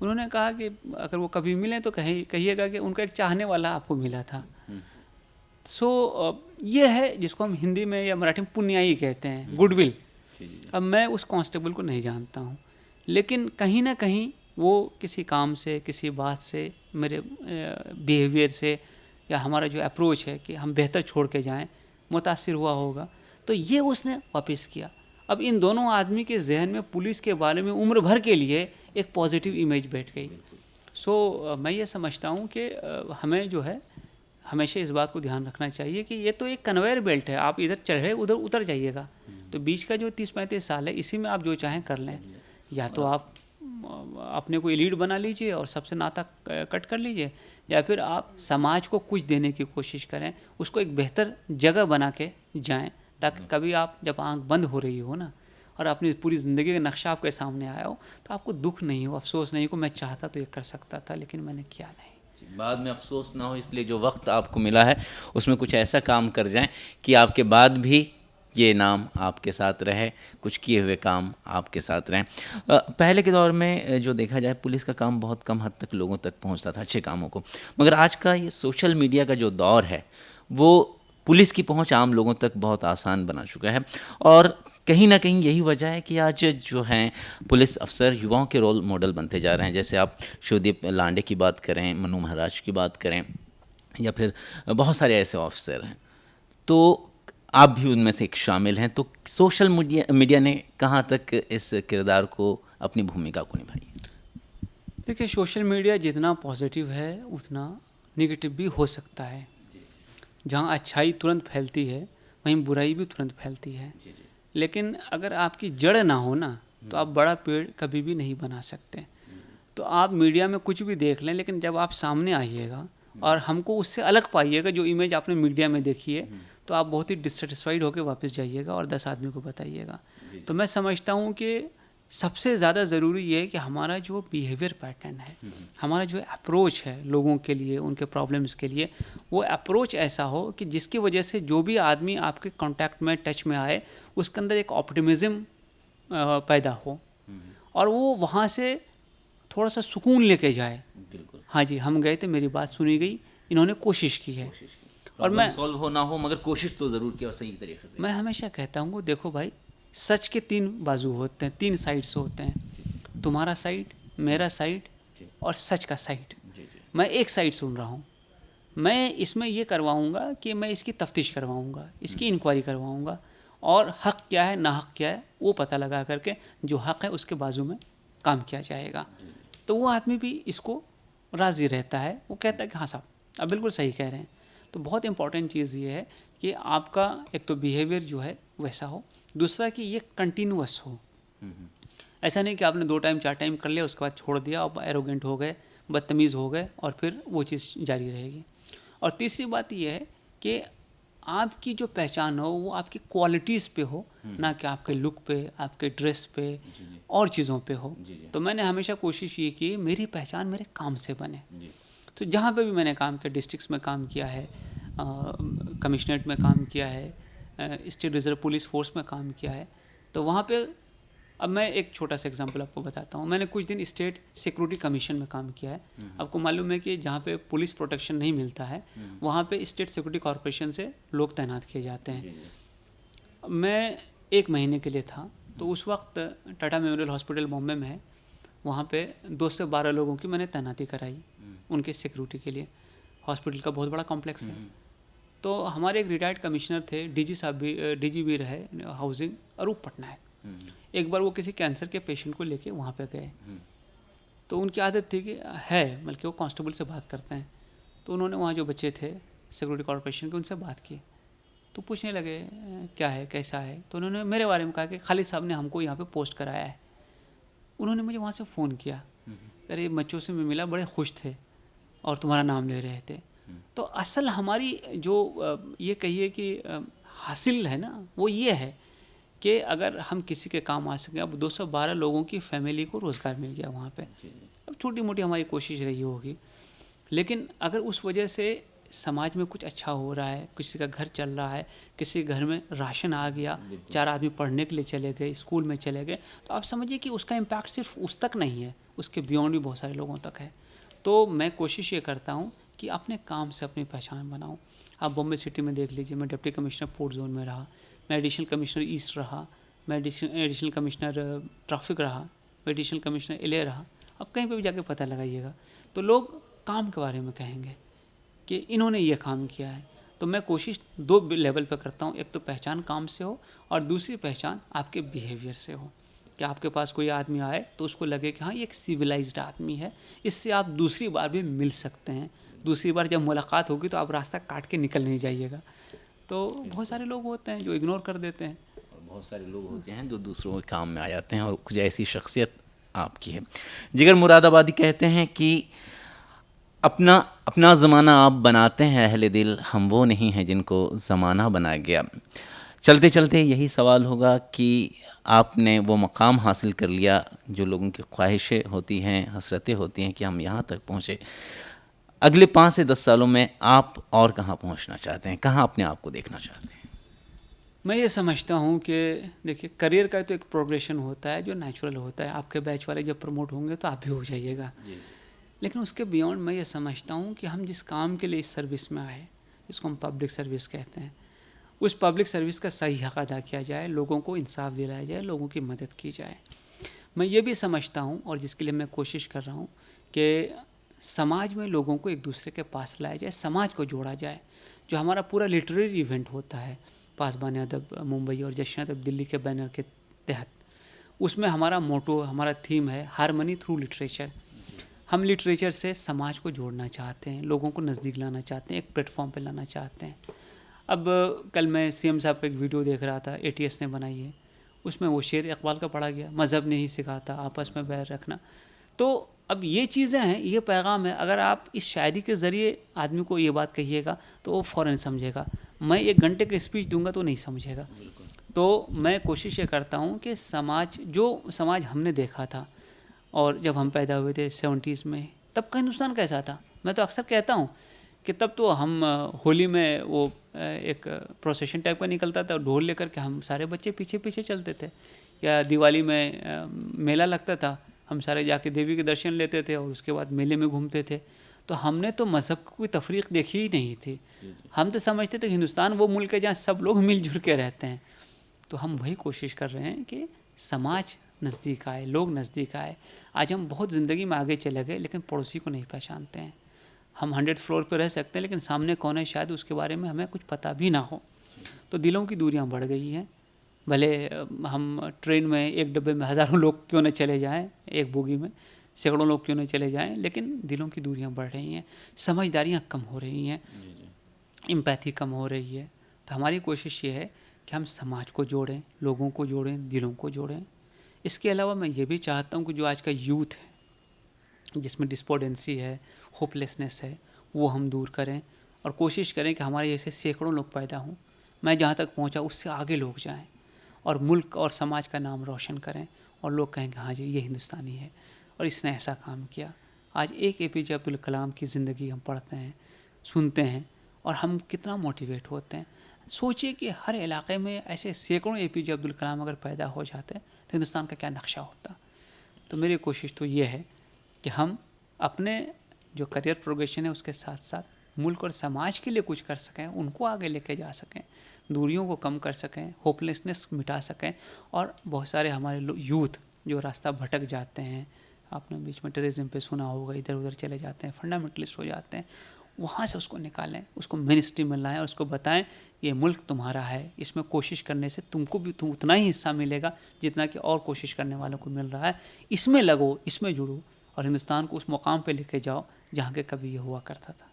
B: उन्होंने कहा कि अगर वो कभी मिले तो कहिएगा कि उनका एक चाहने वाला आपको मिला था। ये है जिसको हम हिंदी में या मराठी में पुण्याई कहते हैं, गुडविल। अब मैं उस कांस्टेबल को नहीं जानता हूँ, लेकिन कहीं ना कहीं वो किसी काम से, किसी बात से, मेरे बिहेवियर से, या हमारा जो अप्रोच है कि हम बेहतर छोड़ के जाएं, मुतासिर हुआ होगा, तो ये उसने वापस किया। अब इन दोनों आदमी के जहन में पुलिस के बारे में उम्र भर के लिए एक पॉजिटिव इमेज बैठ गई। मैं ये समझता हूँ कि हमें जो है हमेशा इस बात को ध्यान रखना चाहिए कि ये तो एक कन्वेयर बेल्ट है, आप इधर चढ़े उधर उतर जाइएगा। तो बीच का जो 30-35 साल है, इसी में आप जो चाहें कर लें। या तो आप अपने को एलीट बना लीजिए और सबसे नाता कट कर लीजिए, या फिर आप समाज को कुछ देने की कोशिश करें, उसको एक बेहतर जगह बना के जाएं, ताकि कभी आप जब आंख बंद हो रही हो ना और अपनी पूरी ज़िंदगी का नक्शा आपके सामने आया हो, तो आपको दुख नहीं हो, अफसोस नहीं हो, मैं चाहता तो ये कर सकता था लेकिन मैंने किया नहीं।
A: बाद में अफसोस ना हो, इसलिए जो वक्त आपको मिला है उसमें कुछ ऐसा काम कर जाएं कि आपके बाद भी ये नाम आपके साथ रहे, कुछ किए हुए काम आपके साथ रहें। पहले के दौर में जो देखा जाए, पुलिस का काम बहुत कम हद तक लोगों तक पहुंचता था, अच्छे कामों को। मगर आज का ये सोशल मीडिया का जो दौर है, वो पुलिस की पहुंच आम लोगों तक बहुत आसान बना चुका है। और कहीं ना कहीं यही वजह है कि आज जो हैं पुलिस अफसर युवाओं के रोल मॉडल बनते जा रहे हैं। जैसे आप शिवदीप लांडे की बात करें, मनु महाराज की बात करें, या फिर बहुत सारे ऐसे ऑफिसर हैं, तो आप भी उनमें से एक शामिल हैं। तो सोशल मीडिया ने कहाँ तक इस किरदार को, अपनी भूमिका को निभाई?
B: देखिए, सोशल मीडिया जितना पॉजिटिव है उतना निगेटिव भी हो सकता है। जहाँ अच्छाई तुरंत फैलती है वहीं बुराई भी तुरंत फैलती है। लेकिन अगर आपकी जड़ ना हो ना, तो आप बड़ा पेड़ कभी भी नहीं बना सकते। तो आप मीडिया में कुछ भी देख लें, लेकिन जब आप सामने आइएगा और हमको उससे अलग पाइएगा, जो इमेज आपने मीडिया में देखी है, तो आप बहुत ही डिससेटिस्फाइड होकर वापस जाइएगा और 10 आदमी को बताइएगा। तो मैं समझता हूँ कि सबसे ज़्यादा ज़रूरी ये है कि हमारा जो बिहेवियर पैटर्न है, हमारा जो अप्रोच है लोगों के लिए, उनके प्रॉब्लम्स के लिए, वो अप्रोच ऐसा हो कि जिसकी वजह से जो भी आदमी आपके कांटेक्ट में, टच में आए, उसके अंदर एक ऑप्टिमिज़म पैदा हो और वो वहाँ से थोड़ा सा सुकून लेके जाए।
A: बिल्कुल,
B: हाँ जी, हम गए थे, मेरी बात सुनी गई, इन्होंने कोशिश की है। और मैं
A: सॉल्व हो ना हो, मगर कोशिश तो ज़रूर की और सही तरीके से।
B: मैं हमेशा कहता हूँ, देखो भाई, सच के 3 बाजू होते हैं, 3 साइड्स होते हैं, तुम्हारा साइड, मेरा साइड और सच का साइड। मैं एक साइड सुन रहा हूँ, मैं इसमें ये करवाऊँगा कि मैं इसकी तफ्तीश करवाऊँगा, इसकी इंक्वायरी करवाऊँगा, और हक़ क्या है ना हक़ क्या है वो पता लगा करके जो हक़ है उसके बाजू में काम किया जाएगा। तो वो आदमी भी इसको राज़ी रहता है, वो कहता है कि हाँ साहब आप बिल्कुल सही कह रहे हैं। तो बहुत इंपॉर्टेंट चीज़ ये है कि आपका एक तो बिहेवियर जो है वैसा हो, दूसरा कि ये कंटिन्यूअस हो। ऐसा नहीं कि आपने 2 टाइम 4 टाइम कर लिया, उसके बाद छोड़ दिया, आप एरोगेंट हो गए, बदतमीज़ हो गए और फिर वो चीज़ जारी रहेगी। और तीसरी बात ये है कि आपकी जो पहचान हो वो आपकी क्वालिटीज़ पे हो, ना कि आपके लुक पे, आपके ड्रेस पे और चीज़ों पे हो। तो मैंने हमेशा कोशिश ये की मेरी पहचान मेरे काम से बने। तो जहाँ पे भी मैंने काम किया, डिस्ट्रिक्ट्स में काम किया है, कमिश्नरेट में काम किया है, स्टेट रिजर्व पुलिस फोर्स में काम किया है, तो वहाँ पे अब मैं एक छोटा सा एग्जांपल आपको बताता हूँ। मैंने कुछ दिन स्टेट सिक्योरिटी कमीशन में काम किया है। आपको मालूम है कि जहाँ पे पुलिस प्रोटेक्शन नहीं मिलता है, वहाँ पे स्टेट सिक्योरिटी कॉरपोरेशन से लोग तैनात किए जाते हैं। मैं 1 महीने के लिए था, तो उस वक्त टाटा मेमोरियल हॉस्पिटल बॉम्बे में है, वहाँ पे 2 से 12 लोगों की मैंने तैनाती कराई उनके सिक्योरिटी के लिए। हॉस्पिटल का बहुत बड़ा कॉम्प्लेक्स है। तो हमारे एक रिटायर्ड कमिश्नर थे, डीजी साहब भी, डीजी भी रहे हाउसिंग, अरूप पटनायक, एक बार वो किसी कैंसर के पेशेंट को लेके वहाँ पे गए, तो उनकी आदत थी कि बल्कि वो कांस्टेबल से बात करते हैं, तो उन्होंने वहाँ जो बच्चे थे सिक्योरिटी कॉर्पोरेशन के उनसे बात की, तो पूछने लगे क्या है कैसा है, तो उन्होंने मेरे बारे में कहा कि खालिद साहब ने हमको यहाँ पे पोस्ट कराया है। उन्होंने मुझे वहाँ से फ़ोन किया, अरे बच्चों से मैं मिला, बड़े खुश थे और तुम्हारा नाम ले रहे थे। तो असल हमारी जो ये कहिए कि हासिल है ना, वो ये है कि अगर हम किसी के काम आ सकें। अब 212 लोगों की फैमिली को रोज़गार मिल गया वहाँ पे। अब छोटी मोटी हमारी कोशिश रही होगी, लेकिन अगर उस वजह से समाज में कुछ अच्छा हो रहा है, किसी का घर चल रहा है, किसी के घर में राशन आ गया, 4 आदमी पढ़ने के लिए चले गए, स्कूल में चले गए, तो आप समझिए कि उसका इम्पैक्ट सिर्फ उस तक नहीं है, उसके बियॉन्ड भी बहुत सारे लोगों तक है। तो मैं कोशिश ये करता हूँ कि अपने काम से अपनी पहचान बनाऊँ। आप बॉम्बे सिटी में देख लीजिए, मैं डिप्टी कमिश्नर पोर्ट जोन में रहा, मैं एडिशनल कमिश्नर ईस्ट रहा, मैं एडिशनल कमिश्नर ट्रैफिक रहा, मैं एडिशनल कमिश्नर एलए रहा। अब कहीं पे भी जाके पता लगाइएगा तो लोग काम के बारे में कहेंगे कि इन्होंने ये काम किया है। तो मैं कोशिश 2 लेवल पे करता हूँ, एक तो पहचान काम से हो और दूसरी पहचान आपके बिहेवियर से हो, कि आपके पास कोई आदमी आए तो उसको लगे कि हाँ ये एक सिविलाइज्ड आदमी है, इससे आप दूसरी बार भी मिल सकते हैं। दूसरी बार जब मुलाकात होगी तो आप रास्ता काट के निकल नहीं जाइएगा। तो बहुत सारे लोग होते हैं जो इग्नोर कर देते हैं,
A: और बहुत सारे लोग होते हैं जो दूसरों के काम में आ जाते हैं, और कुछ ऐसी शख्सियत आपकी है। जिगर मुरादाबादी कहते हैं कि अपना अपना ज़माना आप बनाते हैं अहले दिल, हम वो नहीं हैं जिनको ज़माना बनाया गया। चलते चलते यही सवाल होगा कि आपने वो मकाम हासिल कर लिया जो लोगों की ख्वाहिशें होती हैं, हसरतें होती हैं कि हम यहाँ तक पहुँचे। अगले 5 से 10 सालों में आप और कहाँ पहुँचना चाहते हैं, कहाँ अपने आप को देखना चाहते हैं?
B: मैं ये समझता हूँ कि देखिए करियर का तो एक प्रोग्रेशन होता है जो नेचुरल होता है। आपके बैच वाले जब प्रमोट होंगे तो आप भी हो जाइएगा, लेकिन उसके बियॉन्ड मैं ये समझता हूँ कि हम जिस काम के लिए इस सर्विस में आए, जिसको हम पब्लिक सर्विस कहते हैं, उस पब्लिक सर्विस का सही हक अदा किया जाए, लोगों को इंसाफ दिलाया जाए, लोगों की मदद की जाए। मैं ये भी समझता हूँ और जिसके लिए मैं कोशिश कर रहा हूँ कि समाज में लोगों को एक दूसरे के पास लाया जाए, समाज को जोड़ा जाए। जो हमारा पूरा लिटरेरी इवेंट होता है पासबान अदब मुंबई और जश्न अदब दिल्ली के बैनर के तहत, उसमें हमारा मोटो, हमारा थीम है हारमनी थ्रू लिटरेचर। हम लिटरेचर से समाज को जोड़ना चाहते हैं, लोगों को नज़दीक लाना चाहते हैं, एक प्लेटफॉर्म पे लाना चाहते हैं। अब कल मैं सीएम साहब का एक वीडियो देख रहा था, एटीएस ने बनाई है, उसमें वो शेर इकबाल का पढ़ा गया, मज़हब नहीं सिखाता आपस में बैर रखना। तो अब ये चीज़ें हैं, ये पैगाम है। अगर आप इस शायरी के ज़रिए आदमी को ये बात कहिएगा तो वो फ़ौरन समझेगा। मैं 1 घंटे की स्पीच दूंगा तो नहीं समझेगा। तो मैं कोशिश ये करता हूँ कि जो समाज हमने देखा था, और जब हम पैदा हुए थे 70s में, तब का हिंदुस्तान कैसा था। मैं तो अक्सर कहता हूँ कि तब तो हम होली में वो एक प्रोसेशन टाइप का निकलता था, ढोल लेकर के हम सारे बच्चे पीछे पीछे चलते थे, या दिवाली में मेला लगता था, हम सारे जाके देवी के दर्शन लेते थे और उसके बाद मेले में घूमते थे। तो हमने तो मज़हब की कोई तफरीक देखी ही नहीं थी। हम तो समझते थे हिंदुस्तान वो मुल्क है जहाँ सब लोग मिलजुल के रहते हैं। तो हम वही कोशिश कर रहे हैं कि समाज नज़दीक आए, लोग नज़दीक आए। आज हम बहुत ज़िंदगी में आगे चले गए लेकिन पड़ोसी को नहीं पहचानते हैं। हम 100 फ्लोर पर रह सकते हैं लेकिन सामने कौन है शायद उसके बारे में हमें कुछ पता भी ना हो। तो दिलों की दूरियां बढ़ गई हैं। भले हम ट्रेन में एक डब्बे में हज़ारों लोग क्यों न चले जाएं, एक बोगी में सैकड़ों लोग क्यों न चले जाएं, लेकिन दिलों की दूरियां बढ़ रही हैं, समझदारियां कम हो रही हैं, एम्पैथी कम हो रही है। तो हमारी कोशिश ये है कि हम समाज को जोड़ें, लोगों को जोड़ें, दिलों को जोड़ें। इसके अलावा मैं ये भी चाहता हूँ कि जो आज का यूथ है जिसमें डिस्पोडेंसी है, होपलेसनेस है, वो हम दूर करें और कोशिश करें कि हमारे जैसे सैकड़ों लोग पैदा हों। मैं जहाँ तक पहुँचा उससे आगे लोग जाएं और मुल्क और समाज का नाम रोशन करें और लोग कहें कि हाँ जी ये हिंदुस्तानी है और इसने ऐसा काम किया। आज एक एपीजे अब्दुल कलाम की ज़िंदगी हम पढ़ते हैं, सुनते हैं और हम कितना मोटिवेट होते हैं। सोचिए कि हर इलाके में ऐसे सैकड़ों एपीजे अब्दुल कलाम अगर पैदा हो जाते तो हिंदुस्तान का क्या नक्शा होता। तो मेरी कोशिश तो ये है कि हम अपने जो करियर प्रोग्रेशन है उसके साथ साथ मुल्क और समाज के लिए कुछ कर सकें, उनको आगे लेके जा सकें, दूरियों को कम कर सकें, होपलेसनेस मिटा सकें। और बहुत सारे हमारे यूथ जो रास्ता भटक जाते हैं, आपने बीच में टेररिज्म पे सुना होगा, इधर उधर चले जाते हैं, फंडामेंटलिस्ट हो जाते हैं, वहाँ से उसको निकालें, उसको मेन स्ट्रीम में लाएं और उसको बताएं ये मुल्क तुम्हारा है, इसमें कोशिश करने से तुम उतना ही हिस्सा मिलेगा जितना कि और कोशिश करने वालों को मिल रहा है। इसमें लगो, इसमें जुड़ो और हिंदुस्तान को उस मुकाम पे लेके जाओ जहाँ के कभी ये हुआ करता था।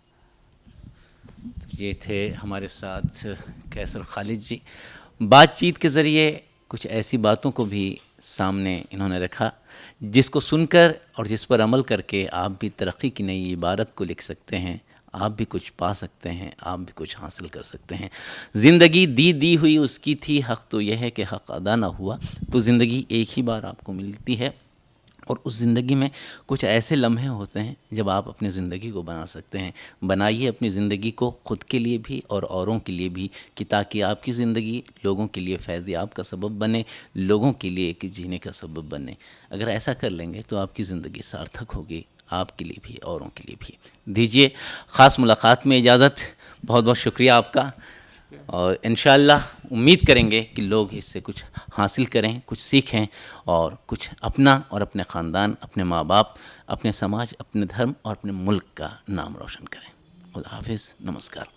A: ये थे हमारे साथ कैसर खालिद जी। बातचीत के ज़रिए कुछ ऐसी बातों को भी सामने इन्होंने रखा जिसको सुनकर और जिस पर अमल करके आप भी तरक्की की नई इबारत को लिख सकते हैं, आप भी कुछ पा सकते हैं, आप भी कुछ हासिल कर सकते हैं। ज़िंदगी दी हुई उसकी थी, हक़ तो यह है कि हक़ अदा ना हुआ। तो ज़िंदगी एक ही बार आपको मिलती है और उस ज़िंदगी में कुछ ऐसे लम्हे होते हैं जब आप अपनी ज़िंदगी को बना सकते हैं। बनाइए अपनी ज़िंदगी को ख़ुद के लिए भी और औरों के लिए भी, कि ताकि आपकी ज़िंदगी लोगों के लिए फैज़याब का सबब बने, लोगों के लिए एक जीने का सबब बने। अगर ऐसा कर लेंगे तो आपकी ज़िंदगी सार्थक होगी, आपके लिए भी औरों के लिए भी। दीजिए ख़ास मुलाकात में इजाज़त। बहुत बहुत शुक्रिया आपका, और इंशाअल्लाह उम्मीद करेंगे कि लोग इससे कुछ हासिल करें, कुछ सीखें और कुछ अपना और अपने ख़ानदान, अपने माँ बाप, अपने समाज, अपने धर्म और अपने मुल्क का नाम रोशन करें। खुदा हाफिज़, नमस्कार।